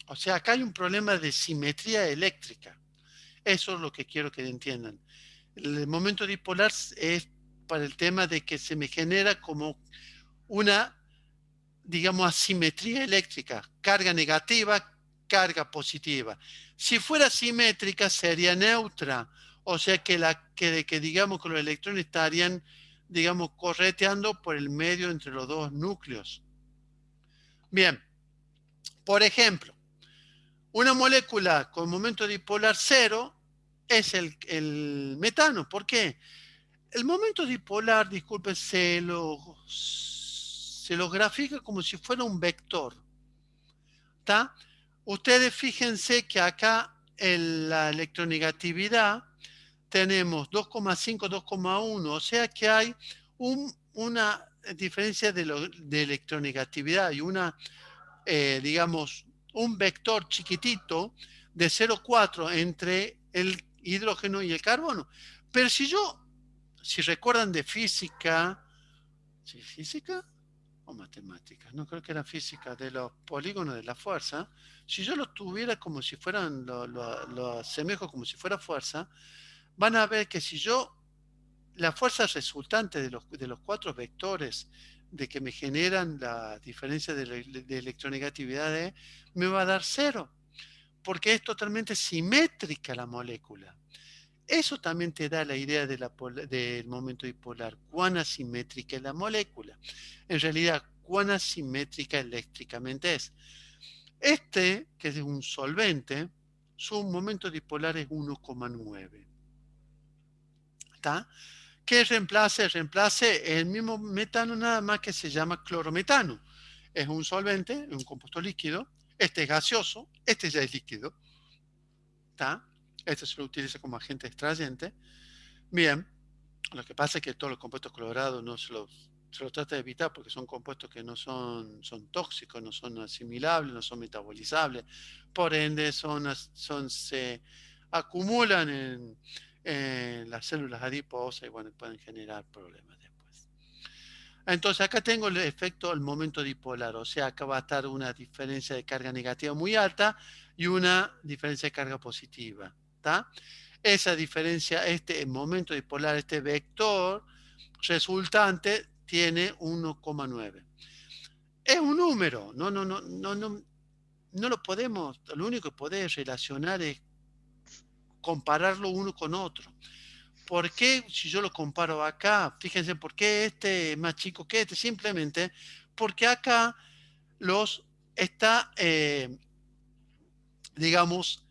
O sea, acá hay un problema de simetría eléctrica. Eso es lo que quiero que entiendan. El momento dipolar es para el tema de que se me genera como una, digamos, asimetría eléctrica. Carga negativa, carga positiva. Si fuera simétrica sería neutra. O sea que digamos que los electrones estarían, digamos, correteando por el medio entre los dos núcleos. Bien, por ejemplo, una molécula con momento dipolar cero es el metano. ¿Por qué? El momento dipolar, disculpe, se lo grafica como si fuera un vector. ¿Tá? Ustedes fíjense que acá en la electronegatividad tenemos 2,5, 2,1, o sea que hay una diferencia de electronegatividad y digamos, un vector chiquitito de 0,4 entre el hidrógeno y el carbono. Pero si recuerdan de física, ¿sí, física o matemáticas? No creo que era física, de los polígonos de la fuerza. Si yo lo tuviera como si fueran, lo asemejo como si fuera fuerza, van a ver que si la fuerza resultante de los 4 vectores de que me generan la diferencia de electronegatividad, me va a dar 0, porque es totalmente simétrica la molécula. Eso también te da la idea de del momento dipolar, cuán asimétrica es la molécula. En realidad, cuán asimétrica eléctricamente es. Este, que es un solvente, su momento dipolar es 1,9. ¿Está? ¿Qué reemplace? Reemplace el mismo metano, nada más que se llama clorometano. Es un solvente, es un compuesto líquido. Este es gaseoso, este ya es líquido. ¿Está? Este se lo utiliza como agente extrayente. Bien, lo que pasa es que todos los compuestos colorados no se los trata de evitar porque son compuestos que no son tóxicos, no son asimilables, no son metabolizables. Por ende, se acumulan en las células adiposas y bueno, pueden generar problemas después. Entonces acá tengo el efecto del momento dipolar, o sea, acá va a estar una diferencia de carga negativa muy alta y una diferencia de carga positiva. ¿Está? Esa diferencia, este momento dipolar, este vector resultante tiene 1,9. Es un número, no lo podemos, lo único que podés relacionar es compararlo uno con otro. ¿Por qué si yo lo comparo acá? Fíjense, ¿por qué este es más chico que este? Simplemente porque acá está, digamos,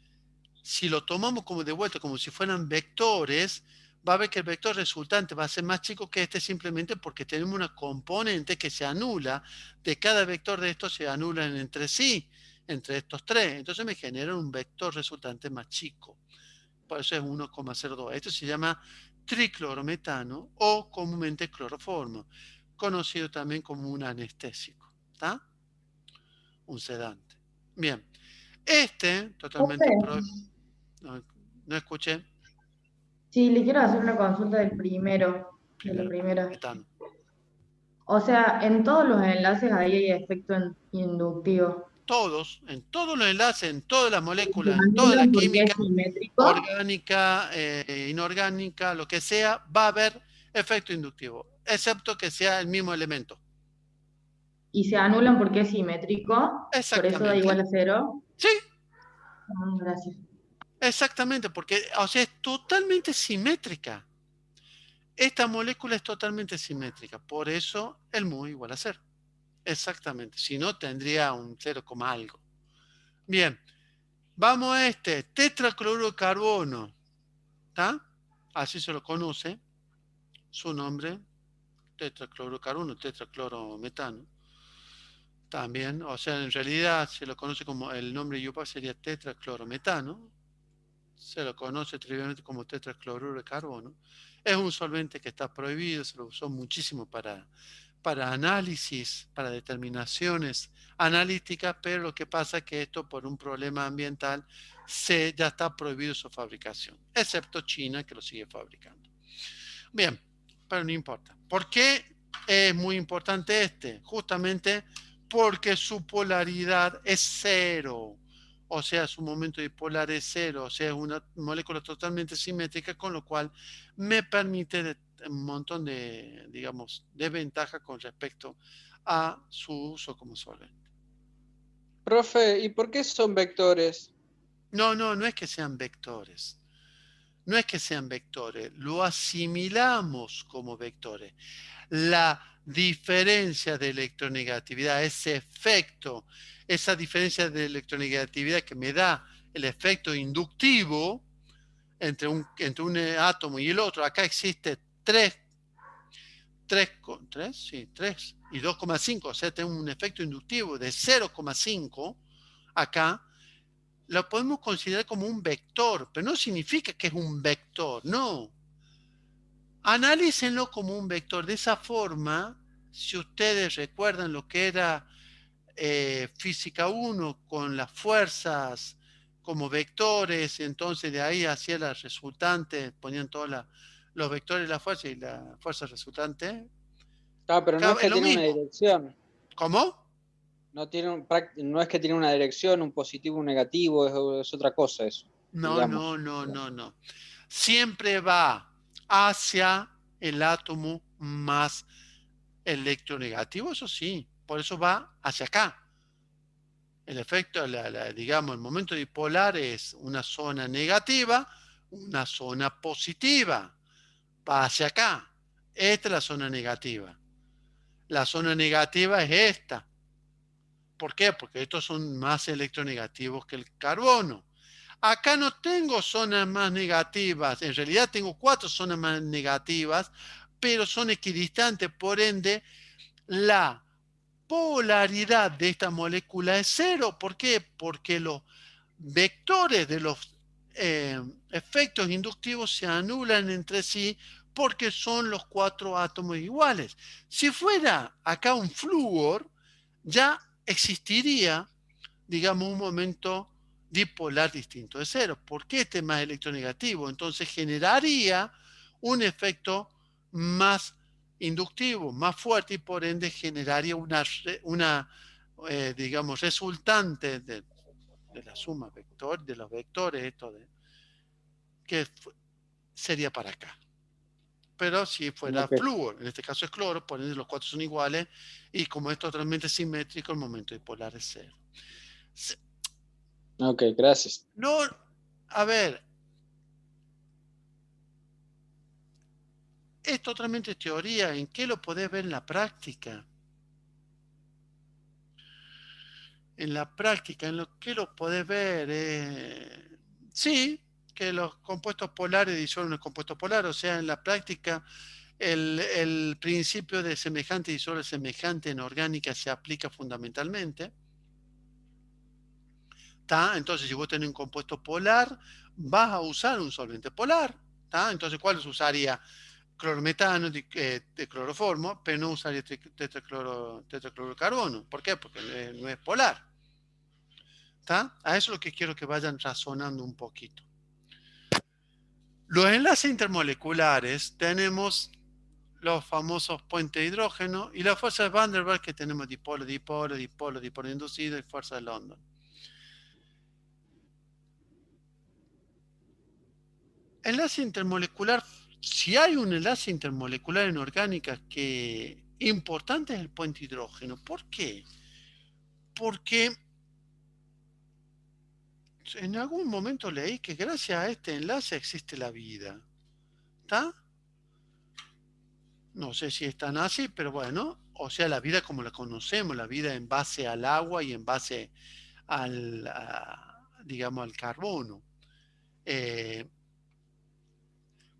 si lo tomamos como de vuelta, como si fueran vectores, va a ver que el vector resultante va a ser más chico que este simplemente porque tenemos una componente que se anula, de cada vector de estos se anulan entre sí, entre estos tres. Entonces me genera un vector resultante más chico. Por eso es 1,02. Esto se llama triclorometano o comúnmente cloroformo, conocido también como un anestésico. ¿Está? Un sedante. Bien. Este, totalmente... No, no escuché. Sí, le quiero hacer una consulta del primero, de la Primero, primera. metano. O sea, en todos los enlaces ahí hay efecto inductivo. En todos los enlaces, en todas las ¿Se moléculas, en toda la anulan porque química, es simétrico? orgánica, inorgánica, lo que sea, va a haber efecto inductivo, excepto que sea el mismo elemento. ¿Y se anulan porque es simétrico? ¿Por eso da igual Exactamente. a 0? Sí, Gracias. exactamente, porque, o sea, es totalmente simétrica. Esta molécula es totalmente simétrica, por eso el mu igual a 0. Exactamente, si no tendría un 0, algo. Bien, vamos a este, tetracloruro de carbono, ¿está? Así se lo conoce, su nombre, tetracloruro de carbono, tetraclorometano. También, o sea, en realidad se lo conoce como, el nombre IUPAC sería tetraclorometano, se lo conoce trivialmente como tetracloruro de carbono. Es un solvente que está prohibido, se lo usó muchísimo para análisis, para determinaciones analíticas, pero lo que pasa es que esto por un problema ambiental ya está prohibido su fabricación, excepto China que lo sigue fabricando. Bien, pero no importa. ¿Por qué es muy importante este? Justamente porque su polaridad es 0. O sea, su momento dipolar es 0. O sea, es una molécula totalmente simétrica, con lo cual me permite un montón de, digamos, de ventaja con respecto a su uso como solvente. Profe, ¿y por qué son vectores? No es que sean vectores. No es que sean vectores, lo asimilamos como vectores. La diferencia de electronegatividad, ese efecto, esa diferencia de electronegatividad que me da el efecto inductivo entre un átomo y el otro. Acá existe 3 y 2,5, o sea, tengo un efecto inductivo de 0,5 acá. Lo podemos considerar como un vector, pero no significa que es un vector, no. Analícenlo como un vector. De esa forma, si ustedes recuerdan lo que era física 1 con las fuerzas como vectores, entonces de ahí hacia las resultantes ponían todos los vectores de la fuerza y la fuerza resultante. Ah, pero no es Es que lo tiene una mismo. dirección. ¿Cómo? No es que tiene una dirección, un positivo, un negativo, es otra cosa eso. No. Siempre va hacia el átomo más electronegativo, eso sí, por eso va hacia acá. El efecto, digamos, el momento dipolar es una zona negativa, una zona positiva, va hacia acá. Esta es la zona negativa. La zona negativa es esta. ¿Por qué? Porque estos son más electronegativos que el carbono. Acá no tengo zonas más negativas, en realidad tengo 4 zonas más negativas, pero son equidistantes, por ende, la polaridad de esta molécula es 0. ¿Por qué? Porque los vectores de los efectos inductivos se anulan entre sí porque son los 4 átomos iguales. Si fuera acá un flúor, ya existiría, digamos, un momento dipolar distinto de 0. ¿Por qué este es más electronegativo? Entonces generaría un efecto más inductivo, más fuerte, y por ende generaría una digamos, resultante de la suma vector, de los vectores, esto que sería para acá. Pero si fuera Ok, flúor, en este caso es cloro, por ende los 4 son iguales, y como es totalmente simétrico, el momento dipolar es 0. ok, gracias. No, a ver, es totalmente teoría. ¿En qué lo podés ver en la práctica? En la práctica, ¿en lo que lo podés ver? Sí, que los compuestos polares disuelven el compuesto polar. O sea, en la práctica, el principio de semejante disuelve semejante en orgánica se aplica fundamentalmente. ¿Tá? Entonces, si vos tenés un compuesto polar, vas a usar un solvente polar. ¿Tá? Entonces, ¿cuál se usaría? Clorometano, de cloroformo, pero no usaría tetraclorocarbono. ¿Por qué? Porque no es polar. ¿Tá? A eso es lo que quiero que vayan razonando un poquito. Los enlaces intermoleculares tenemos los famosos puentes de hidrógeno y las fuerzas de Van der Waals, que tenemos dipolo, dipolo, dipolo, dipolo inducido y fuerza de London. Enlace intermolecular, si hay un enlace intermolecular en orgánicas que importante es el puente hidrógeno. ¿Por qué? Porque en algún momento leí que gracias a este enlace existe la vida. ¿Está? No sé si es tan así, pero bueno, o sea, la vida como la conocemos, la vida en base al agua y en base digamos, al carbono.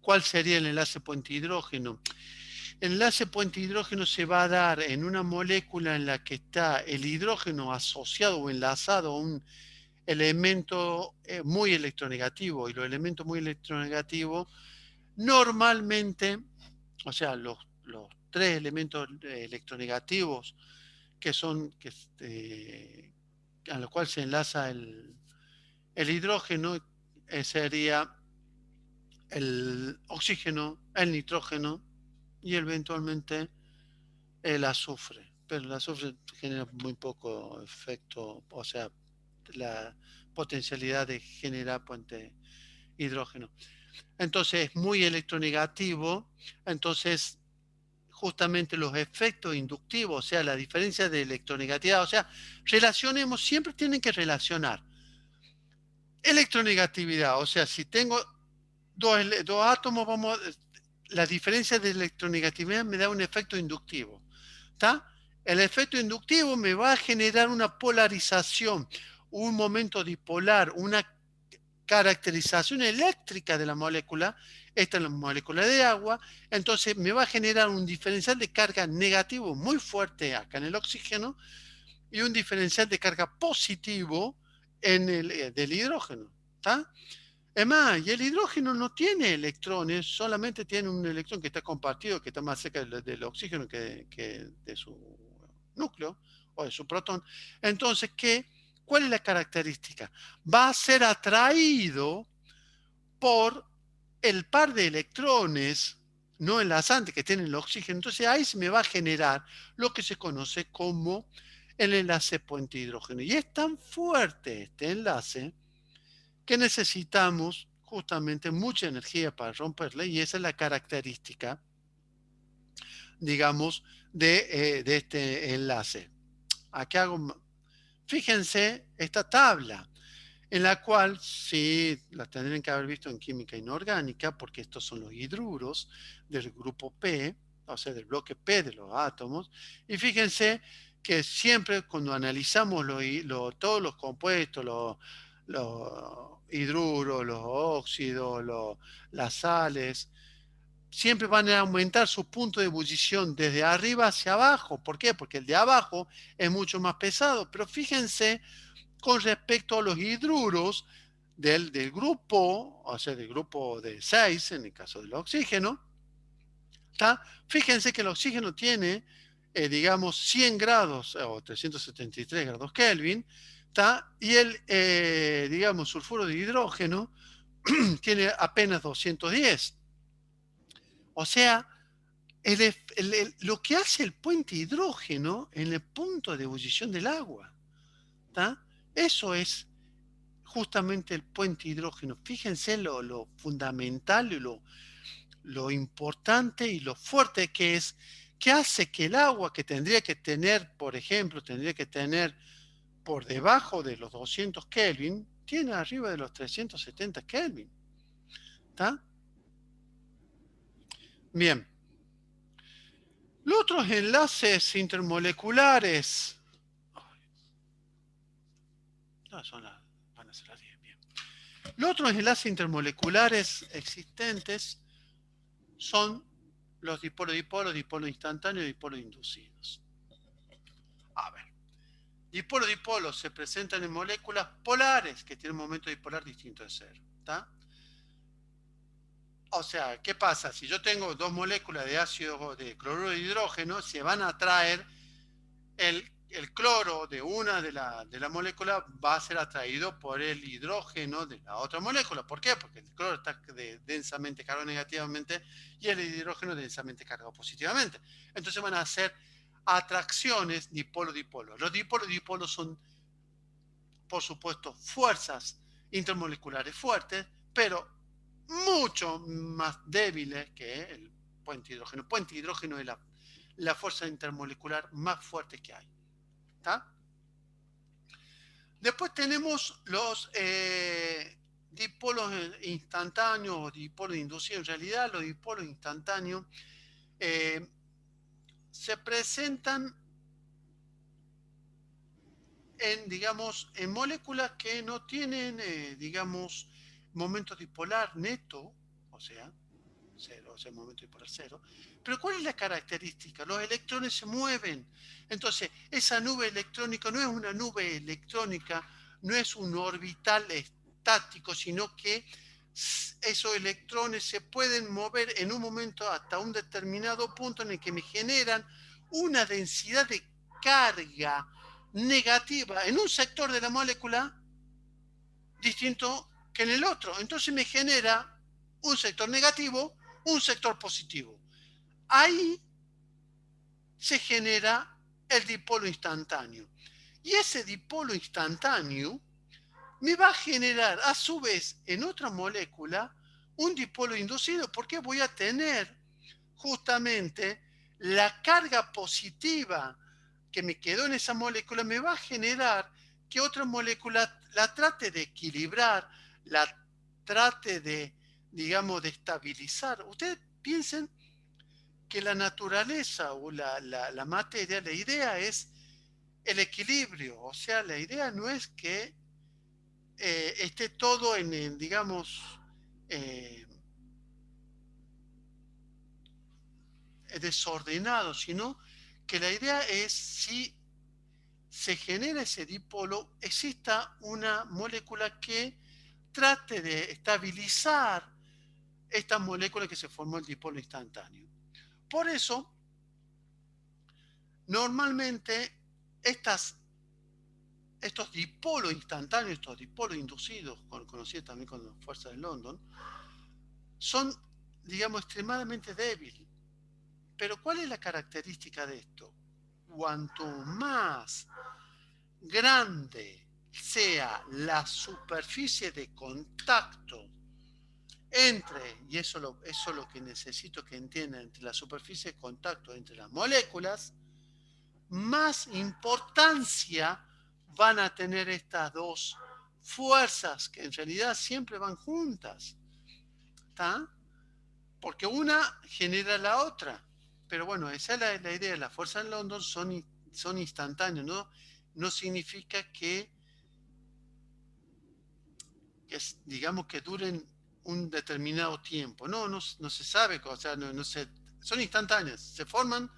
¿Cuál sería el enlace puente hidrógeno? El enlace puente hidrógeno se va a dar en una molécula en la que está el hidrógeno asociado o enlazado a un elemento muy electronegativo, y los elementos muy electronegativos normalmente, o sea, los 3 elementos electronegativos que son a los cuales se enlaza el hidrógeno, sería el oxígeno, el nitrógeno y eventualmente el azufre. Pero el azufre genera muy poco efecto, o sea, la potencialidad de generar puente hidrógeno. Entonces es muy electronegativo. Entonces justamente los efectos inductivos, o sea, la diferencia de electronegatividad, o sea, relacionemos, siempre tienen que relacionar electronegatividad, o sea, si tengo dos átomos, la diferencia de electronegatividad me da un efecto inductivo. ¿Está? El efecto inductivo me va a generar una polarización, un momento dipolar, una caracterización eléctrica de la molécula. Esta es la molécula de agua. Entonces me va a generar un diferencial de carga negativo muy fuerte acá en el oxígeno y un diferencial de carga positivo en del hidrógeno. ¿Está? Es más, y el hidrógeno no tiene electrones, solamente tiene un electrón que está compartido, que está más cerca del oxígeno que de su núcleo o de su protón. Entonces, ¿cuál es la característica? Va a ser atraído por el par de electrones no enlazantes que tiene el oxígeno. Entonces ahí se me va a generar lo que se conoce como el enlace puente hidrógeno. Y es tan fuerte este enlace que necesitamos justamente mucha energía para romperla, y esa es la característica digamos, de este enlace. Aquí fíjense esta tabla, en la cual sí la tendrían que haber visto en química inorgánica, porque estos son los hidruros del grupo P, o sea, del bloque P de los átomos. Y fíjense que siempre cuando analizamos todos los compuestos, los hidruros, los óxidos, las sales, siempre van a aumentar su punto de ebullición desde arriba hacia abajo. ¿Por qué? Porque el de abajo es mucho más pesado. Pero fíjense con respecto a los hidruros del grupo, o sea, del grupo de 6, en el caso del oxígeno, ¿tá? Fíjense que el oxígeno tiene, digamos, 100 grados o 373 grados Kelvin, ¿tá? Y el, digamos, sulfuro de hidrógeno tiene apenas 210. O sea, lo que hace el puente hidrógeno en el punto de ebullición del agua, ¿tá? Eso es justamente el puente hidrógeno. Fíjense lo fundamental y lo importante y lo fuerte que es, que hace que el agua que tendría que tener, por ejemplo, tendría que tener por debajo de los 200 Kelvin, tiene arriba de los 370 Kelvin. ¿Está? Bien. Los otros enlaces intermoleculares. No, van a ser las 10. Bien. Los otros enlaces intermoleculares existentes son los dipolo-dipolo, dipolo instantáneo y dipolo inducidos. A ver. Dipolo-dipolo se presentan en moléculas polares que tienen un momento dipolar distinto de cero. ¿Está? O sea, ¿qué pasa? Si yo tengo dos moléculas de ácido de cloruro de hidrógeno, se van a atraer el cloro de una de la molécula va a ser atraído por el hidrógeno de la otra molécula. ¿Por qué? Porque el cloro está densamente cargado negativamente y el hidrógeno densamente cargado positivamente. Entonces van a hacer atracciones dipolo-dipolo. Los dipolo-dipolos son, por supuesto, fuerzas intermoleculares fuertes, pero mucho más débiles que el puente hidrógeno. El puente hidrógeno es la fuerza intermolecular más fuerte que hay. ¿Está? Después tenemos los dipolos instantáneos o dipolos inducidos. En realidad, los dipolos instantáneos se presentan en moléculas que no tienen, momento dipolar neto, o sea, cero, o sea, momento dipolar cero. Pero ¿cuál es la característica? Los electrones se mueven. Entonces, esa nube electrónica no es una nube electrónica, no es un orbital estático, sino que esos electrones se pueden mover en un momento hasta un determinado punto en el que me generan una densidad de carga negativa en un sector de la molécula distinto que en el otro. Entonces me genera un sector negativo, un sector positivo. Ahí se genera el dipolo instantáneo. Y ese dipolo instantáneo me va a generar a su vez en otra molécula un dipolo inducido, porque voy a tener justamente la carga positiva que me quedó en esa molécula, me va a generar que otra molécula la trate de equilibrar, la trate de, de estabilizar. Ustedes piensen que la naturaleza o la materia, la idea es el equilibrio. O sea, la idea no es que esté todo desordenado, sino que la idea es, si se genera ese dipolo, exista una molécula que trate de estabilizar esta molécula que se formó el dipolo instantáneo. Por eso, normalmente estos dipolos instantáneos, estos dipolos inducidos, conocidos también como fuerza de London, son, extremadamente débiles. Pero ¿cuál es la característica de esto? Cuanto más grande sea la superficie de contacto y eso es lo que necesito que entiendan, entre la superficie de contacto entre las moléculas, más importancia van a tener estas dos fuerzas que en realidad siempre van juntas, ¿está? Porque una genera la otra. Pero bueno, esa es la idea. Las fuerzas de London son instantáneas, ¿no? No significa que digamos que duren un determinado tiempo. No se sabe, o sea, son instantáneas. Se forman,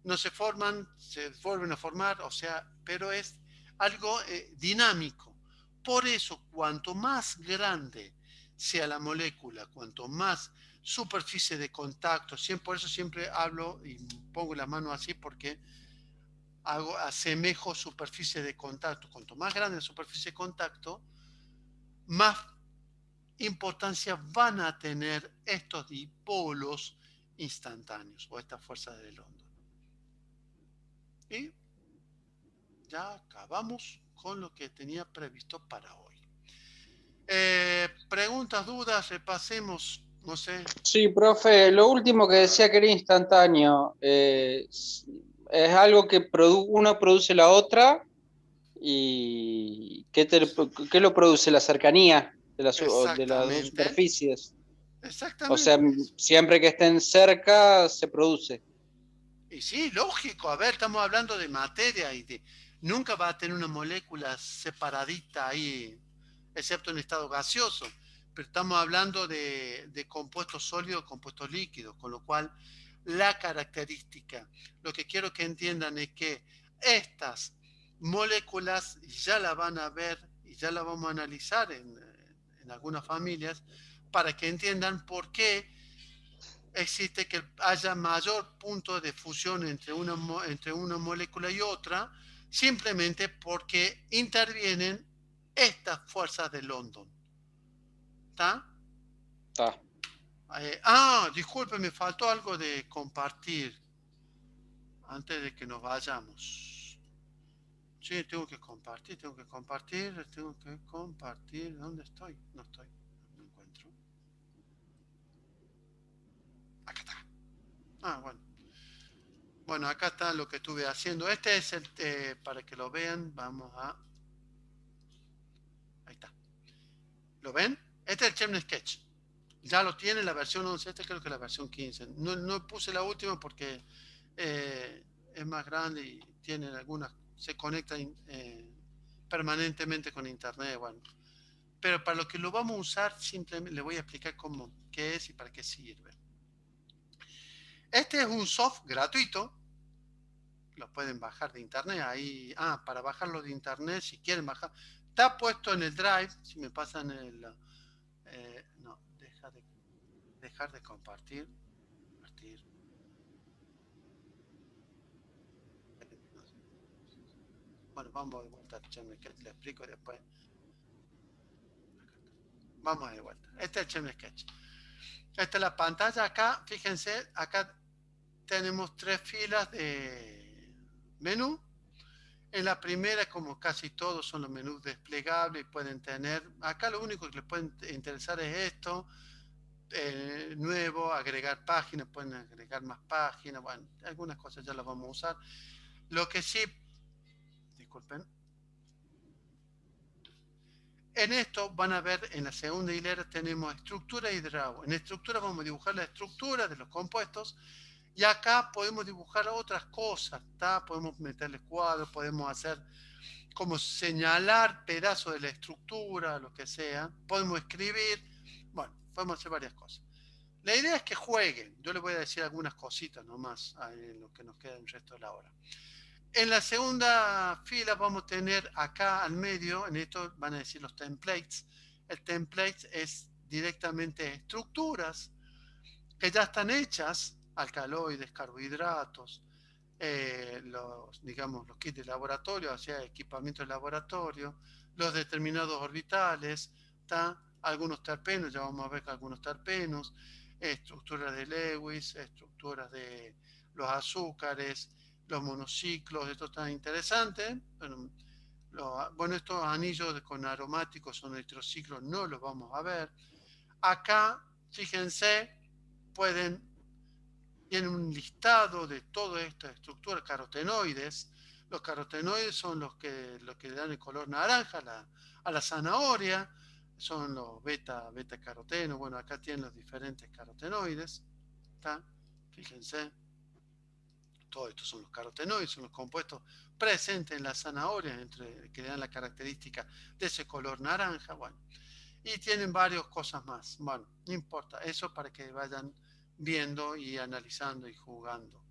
no se forman, se vuelven a formar, o sea, pero es algo dinámico. Por eso, cuanto más grande sea la molécula, cuanto más superficie de contacto, por eso siempre hablo y pongo la mano así porque asemejo superficie de contacto. Cuanto más grande la superficie de contacto, más importancia van a tener estos dipolos instantáneos o estas fuerzas de London. Y ya acabamos con lo que tenía previsto para hoy. Preguntas, dudas, repasemos, no sé. Sí, profe, lo último que decía que era instantáneo, es algo que uno produce la otra y ¿qué lo produce? La cercanía de las dos Exactamente. superficies. O sea, Exactamente. siempre que estén cerca se produce. Y sí, lógico, a ver, estamos hablando de materia y nunca va a tener una molécula separadita ahí, excepto en estado gaseoso, pero estamos hablando de compuestos sólidos, compuestos líquidos, con lo cual la característica, lo que quiero que entiendan es que estas moléculas ya la van a ver y ya la vamos a analizar en algunas familias para que entiendan por qué existe que haya mayor punto de fusión entre una molécula y otra, simplemente porque intervienen estas fuerzas de London. ¿Está? Está. Disculpe, me faltó algo de compartir antes de que nos vayamos. Sí, tengo que compartir. ¿Dónde estoy? No estoy, no encuentro. Acá está. Bueno. Bueno, acá está lo que estuve haciendo. Este es para que lo vean, ahí está. ¿Lo ven? Este es el Chemney Sketch. Ya lo tiene la versión 11, este creo que es la versión 15. No puse la última porque es más grande y tiene se conecta permanentemente con internet, bueno. Pero para lo que lo vamos a usar, simplemente le voy a explicar qué es y para qué sirve. Este es un soft gratuito. Lo pueden bajar de internet. Ahí, para bajarlo de internet, si quieren bajar, está puesto en el Drive. Si me pasan no, dejar de compartir. Bueno, vamos de vuelta, que le explico después. Vamos de vuelta. Este es el Chemney Sketch. Esta es la pantalla. Acá, fíjense, acá tenemos 3 filas de menú. En la primera, como casi todos, son los menús desplegables y pueden tener. Acá lo único que les puede interesar es esto. Nuevo, agregar páginas, pueden agregar más páginas. Bueno, algunas cosas ya las vamos a usar. Lo que sí, disculpen. En esto van a ver en la segunda hilera tenemos estructura y draw. En estructura vamos a dibujar la estructura de los compuestos. Y acá podemos dibujar otras cosas, ¿tá? Podemos meterle cuadros, podemos hacer como señalar pedazos de la estructura, lo que sea. Podemos escribir, bueno, podemos hacer varias cosas. La idea es que jueguen. Yo les voy a decir algunas cositas nomás en lo que nos queda el resto de la hora. En la segunda fila vamos a tener acá al medio, en esto van a decir los templates. El template es directamente estructuras que ya están hechas, alcaloides, carbohidratos, los kits de laboratorio, o sea, equipamiento de laboratorio, los determinados orbitales, algunos terpenos, ya vamos a ver que algunos terpenos, estructuras de Lewis, estructuras de los azúcares, los monociclos, esto está interesante. Bueno, estos anillos con aromáticos o nitrociclos no los vamos a ver. Acá, fíjense, tienen un listado de toda esta estructura, carotenoides. Los carotenoides son los que le dan el color naranja a la zanahoria, son los beta-carotenos. Bueno, acá tienen los diferentes carotenoides, ¿está? Fíjense, todos estos son los carotenoides, son los compuestos presentes en la zanahoria, que le dan la característica de ese color naranja. Bueno, y tienen varias cosas más. Bueno, no importa, eso para que vayan viendo y analizando y jugando.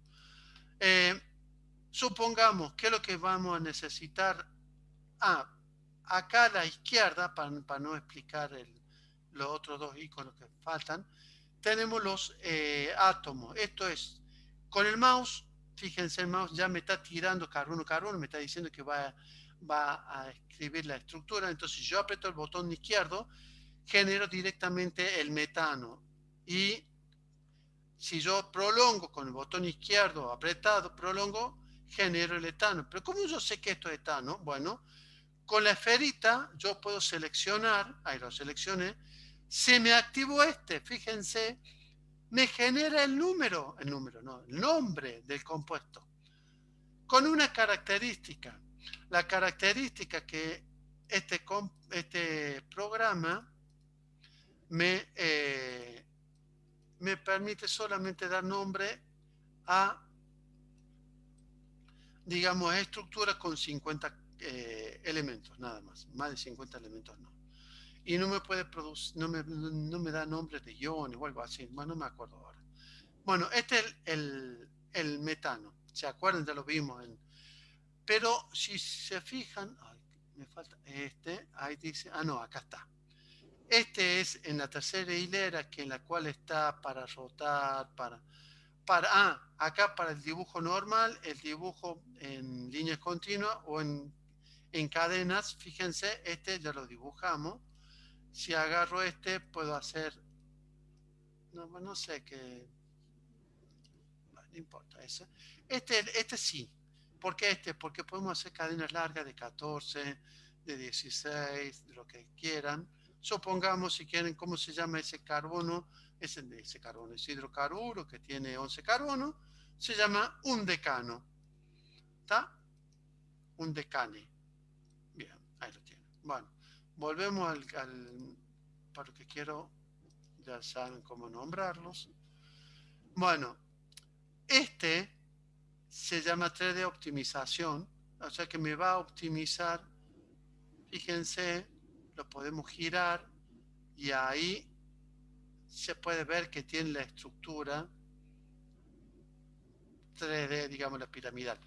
Supongamos que lo que vamos a necesitar, acá a la izquierda, para no explicar los otros dos iconos que faltan, tenemos los átomos. Esto es, con el mouse, fíjense, el mouse ya me está tirando carbono, me está diciendo que va a escribir la estructura. Entonces yo aprieto el botón izquierdo, genero directamente el metano. Y si yo prolongo con el botón izquierdo apretado, genero el etano. Pero ¿cómo yo sé que esto es etano? Bueno, con la esferita yo puedo seleccionar, ahí lo seleccioné, se me activó fíjense, me genera el nombre del compuesto. Con una característica, la característica que este programa me permite solamente dar nombre a, digamos, estructuras con 50 elementos, nada más de 50 elementos no. Y no me puede producir, no me da nombres de iones o algo así, no me acuerdo ahora. Bueno, este es el metano, ¿se acuerdan? Ya lo vimos. Pero si se fijan, me falta ahí dice, no, acá está. Este es en la tercera hilera, que en la cual está para rotar, acá para el dibujo normal, el dibujo en líneas continuas o en cadenas. Fíjense, ya lo dibujamos. Si agarro puedo hacer, no sé qué, no importa ese. Este sí. ¿Por qué Porque podemos hacer cadenas largas de 14, de 16, de lo que quieran. Supongamos, si quieren, ¿cómo se llama ese carbono? Ese hidrocarburo que tiene 11 carbonos, se llama un decano. ¿Está? Un decane. Bien, ahí lo tienen. Bueno, volvemos para lo que quiero, ya saben cómo nombrarlos. Bueno, se llama 3D optimización, o sea que me va a optimizar. Fíjense, lo podemos girar y ahí se puede ver que tiene la estructura 3D, digamos, la piramidal.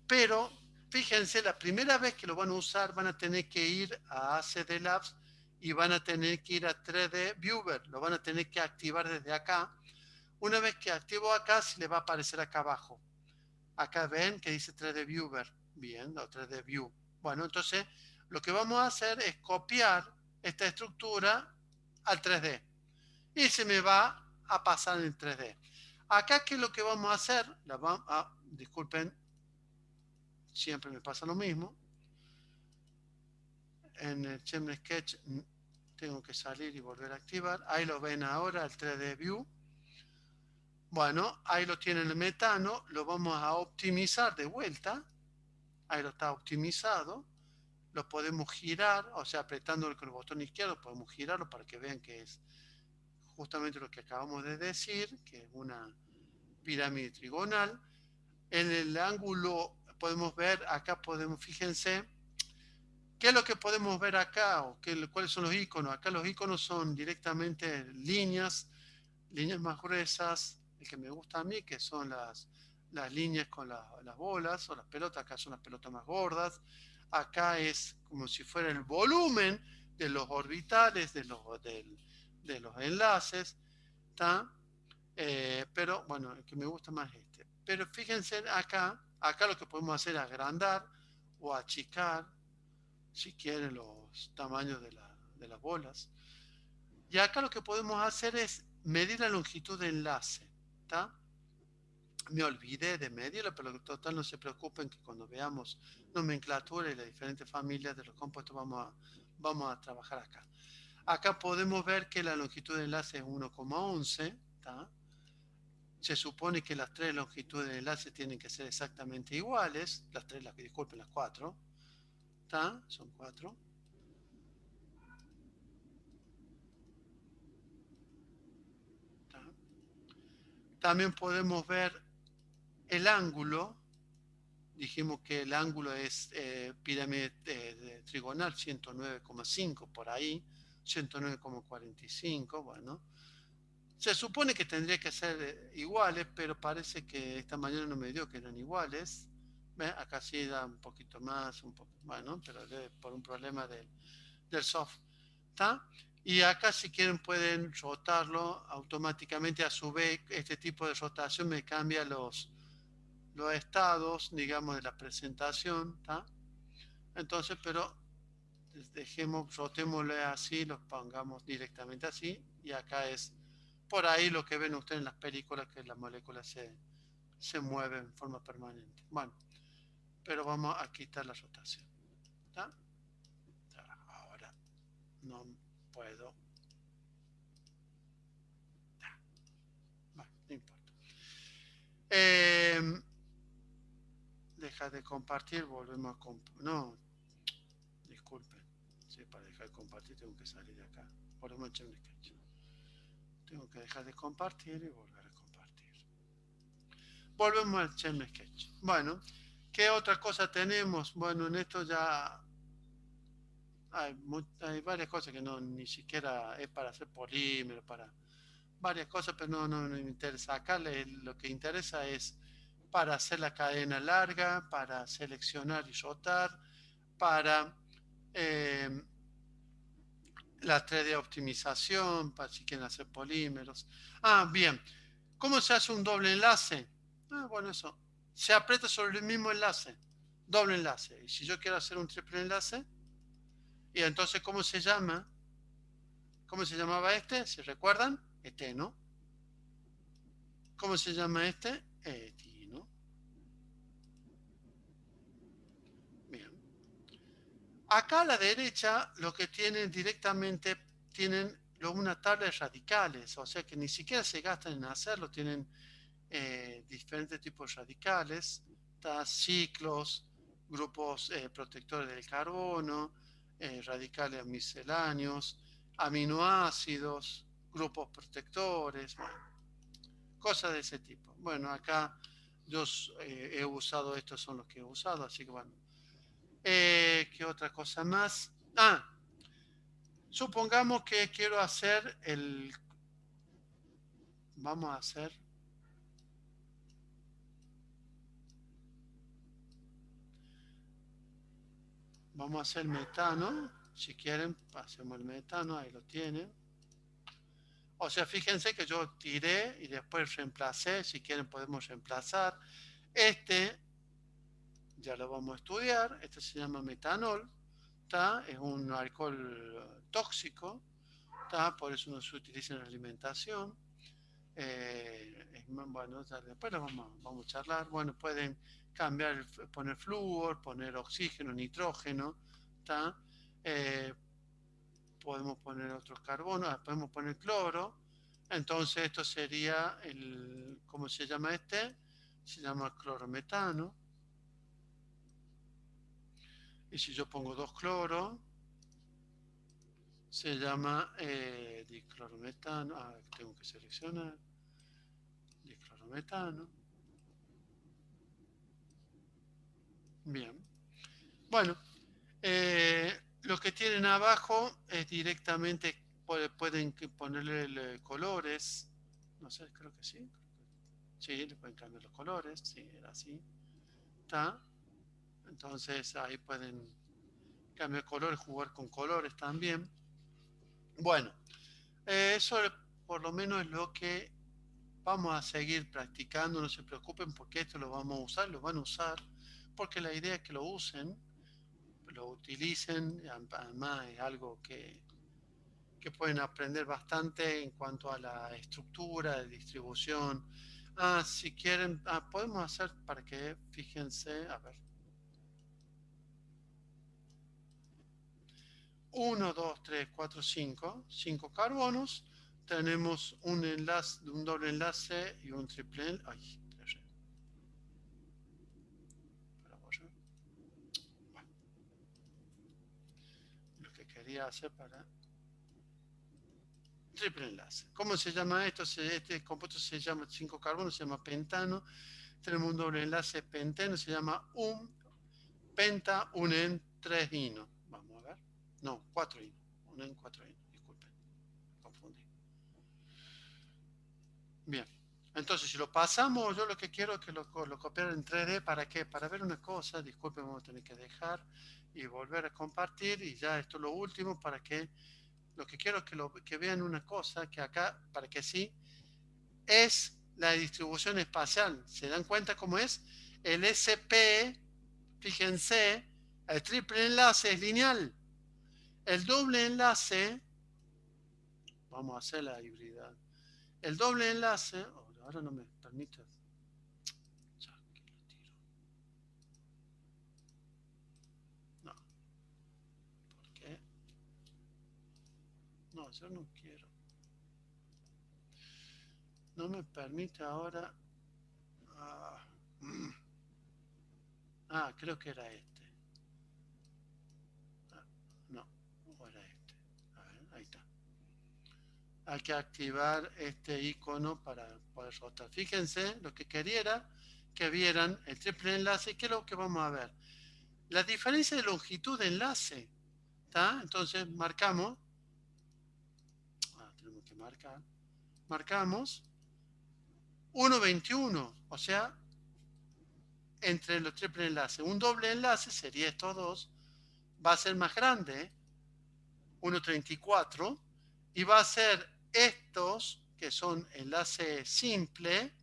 Pero fíjense, la primera vez que lo van a usar van a tener que ir a ACD Labs y van a tener que ir a 3D Viewer, lo van a tener que activar desde acá. Una vez que activo acá, se le va a aparecer acá abajo. Acá ven que dice 3D Viewer. Bien, o 3D View. Bueno, entonces lo que vamos a hacer es copiar esta estructura al 3D. Y se me va a pasar en 3D. Acá, ¿qué es lo que vamos a hacer? Disculpen, siempre me pasa lo mismo. En el Chem Sketch tengo que salir y volver a activar. Ahí lo ven ahora, el 3D View. Bueno, ahí lo tienen el metano, lo vamos a optimizar de vuelta. Ahí lo está optimizado. Lo podemos girar, o sea, apretándolo con el botón izquierdo, podemos girarlo para que vean que es justamente lo que acabamos de decir, que es una pirámide trigonal. En el ángulo podemos ver, acá fíjense, ¿qué es lo que podemos ver acá? ¿Cuáles son los iconos? Acá los iconos son directamente líneas más gruesas, el que me gusta a mí, que son las líneas con las bolas o las pelotas. Acá son las pelotas más gordas. Acá es como si fuera el volumen de los orbitales, de los enlaces, ¿está? Pero bueno, el que me gusta más es Pero fíjense acá lo que podemos hacer es agrandar o achicar, si quieren, los tamaños de las bolas. Y acá lo que podemos hacer es medir la longitud de enlace, ¿está? Me olvidé de medirlo, pero total, no se preocupen que cuando veamos nomenclatura y las diferentes familias de los compuestos vamos a trabajar acá. Acá podemos ver que la longitud de enlace es 1,11. Se supone que las tres longitudes de enlace tienen que ser exactamente iguales. Disculpen, las cuatro. Son 4. También podemos ver el ángulo. Dijimos que el ángulo es pirámide trigonal, 109,5 por ahí, 109,45, bueno. Se supone que tendría que ser iguales, pero parece que esta mañana no me dio que eran iguales. Acá sí da un poquito más, bueno, pero por un problema del software. Y acá si quieren pueden rotarlo automáticamente. A su vez, este tipo de rotación me cambia los estados, digamos, de la presentación. Entonces, pero rotémosle así, los pongamos directamente así. Y acá es por ahí lo que ven ustedes en las películas, que las moléculas se mueven en forma permanente. Bueno, pero vamos a quitar la rotación. Ahora no puedo. Bueno, no importa. Deja de compartir, volvemos a compartir. No, disculpen. Sí, para dejar de compartir tengo que salir de acá. Volvemos a echar un sketch. Tengo que dejar de compartir y volver a compartir. Volvemos al Shell Sketch. Bueno, ¿qué otra cosa tenemos? Bueno, en esto ya hay varias cosas que no ni siquiera es para hacer polímero, para varias cosas, pero no me interesa. Acá lo que interesa es para hacer la cadena larga, para seleccionar y rotar, para la 3D optimización, para si quieren hacer polímeros. Bien. ¿Cómo se hace un doble enlace? Bueno, eso. Se aprieta sobre el mismo enlace. Doble enlace. Y si yo quiero hacer un triple enlace, y entonces, ¿cómo se llama? ¿Cómo se llamaba este? ¿Se recuerdan? Eteno. ¿Cómo se llama este? Etino. Bien. Acá a la derecha, lo que tienen directamente, tienen una tabla de radicales, o sea que ni siquiera se gastan en hacerlo, tienen diferentes tipos de radicales, ciclos, grupos protectores del carbono, radicales misceláneos, aminoácidos, grupos protectores, bueno, cosas de ese tipo. Bueno, acá yo he usado, estos son los que he usado, así que bueno. ¿Qué otra cosa más? Supongamos que quiero hacer vamos a hacer metano. Si quieren, hacemos el metano, ahí lo tienen. O sea, fíjense que yo tiré y después reemplacé. Si quieren, podemos reemplazar. Ya lo vamos a estudiar. Este se llama metanol. Es un alcohol tóxico. Por eso no se utiliza en la alimentación. Bueno, después lo vamos a charlar. Bueno, pueden poner flúor, poner oxígeno, nitrógeno. Podemos poner otros carbonos, podemos poner cloro. Entonces esto sería ¿cómo se llama este? Se llama clorometano. Y si yo pongo 2 cloro, se llama diclorometano. Tengo que seleccionar diclorometano. Bien. Bueno, lo que tienen abajo es directamente, pueden ponerle colores. No sé, creo que sí. Sí, le pueden cambiar los colores. Sí, era así. Entonces ahí pueden cambiar colores, jugar con colores también. Bueno, eso por lo menos es lo que vamos a seguir practicando. No se preocupen porque esto lo vamos a usar, lo van a usar, porque la idea es que lo usen, lo utilicen. Además es algo que pueden aprender bastante en cuanto a la estructura de distribución. Si quieren, podemos hacer para que, fíjense, a ver. 1, 2, 3, 4, 5. 5 carbonos. Tenemos un enlace, un doble enlace y un triple enlace. Ay, bueno, lo que quería hacer para triple enlace. ¿Cómo se llama esto? Este compuesto se llama 5 carbonos, se llama pentano. Tenemos un doble enlace penteno, se llama penta, un en 3 ino. Vamos a ver. No, 4 ino. Un en 4 ino. Disculpen, me confundí. Bien. Entonces, si lo pasamos, yo lo que quiero es que lo copiar en 3D. ¿Para qué? Para ver una cosa. Disculpen, vamos a tener que dejar y volver a compartir. Y ya esto es lo último para que... Lo que quiero es que vean una cosa, que acá, para que sí, es la distribución espacial. ¿Se dan cuenta cómo es? El SP, fíjense, el triple enlace es lineal. El doble enlace, vamos a hacer la híbrida. El doble enlace, ahora no me permite. Ya, aquí lo tiro. No. ¿Por qué? No, yo no quiero. No me permite ahora. Creo que era este. No, o era este. A ver, ahí está. Hay que activar este icono para poder rotar. Fíjense, lo que quería era que vieran el triple enlace. ¿Qué es lo que vamos a ver? La diferencia de longitud de enlace. ¿Está? Entonces marcamos. Tenemos que marcar. Marcamos 1,21. O sea, entre los triple enlaces. Un doble enlace sería estos dos. Va a ser más grande. 1,34. Y va a ser estos, que son enlace simple,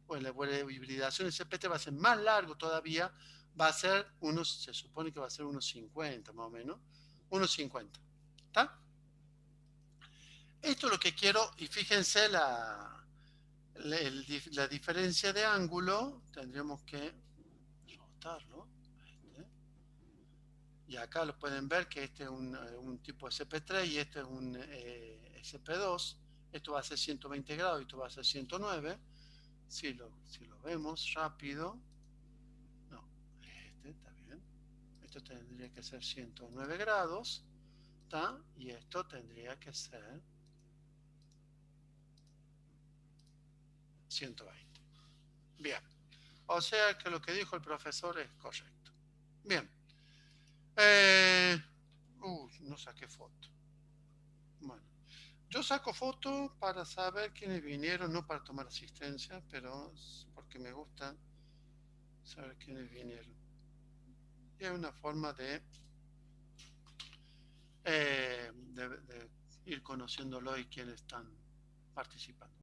o en la hibridación SPT va a ser más largo todavía, va a ser unos, se supone que va a ser unos 50 más o menos, unos 50. ¿Está? Esto es lo que quiero, y fíjense la diferencia de ángulo, tendríamos que rotarlo. Y acá lo pueden ver que este es un tipo SP3 y este es un SP2. Esto va a ser 120 grados y esto va a ser 109. Si lo vemos rápido, no, este está bien. Esto tendría que ser 109 grados, ¿está? Y esto tendría que ser 120. Bien. O sea que lo que dijo el profesor es correcto. Bien. No saqué foto. Bueno. Yo saco fotos para saber quiénes vinieron, no para tomar asistencia, pero porque me gusta saber quiénes vinieron. Y es una forma de ir conociéndolo y quiénes están participando.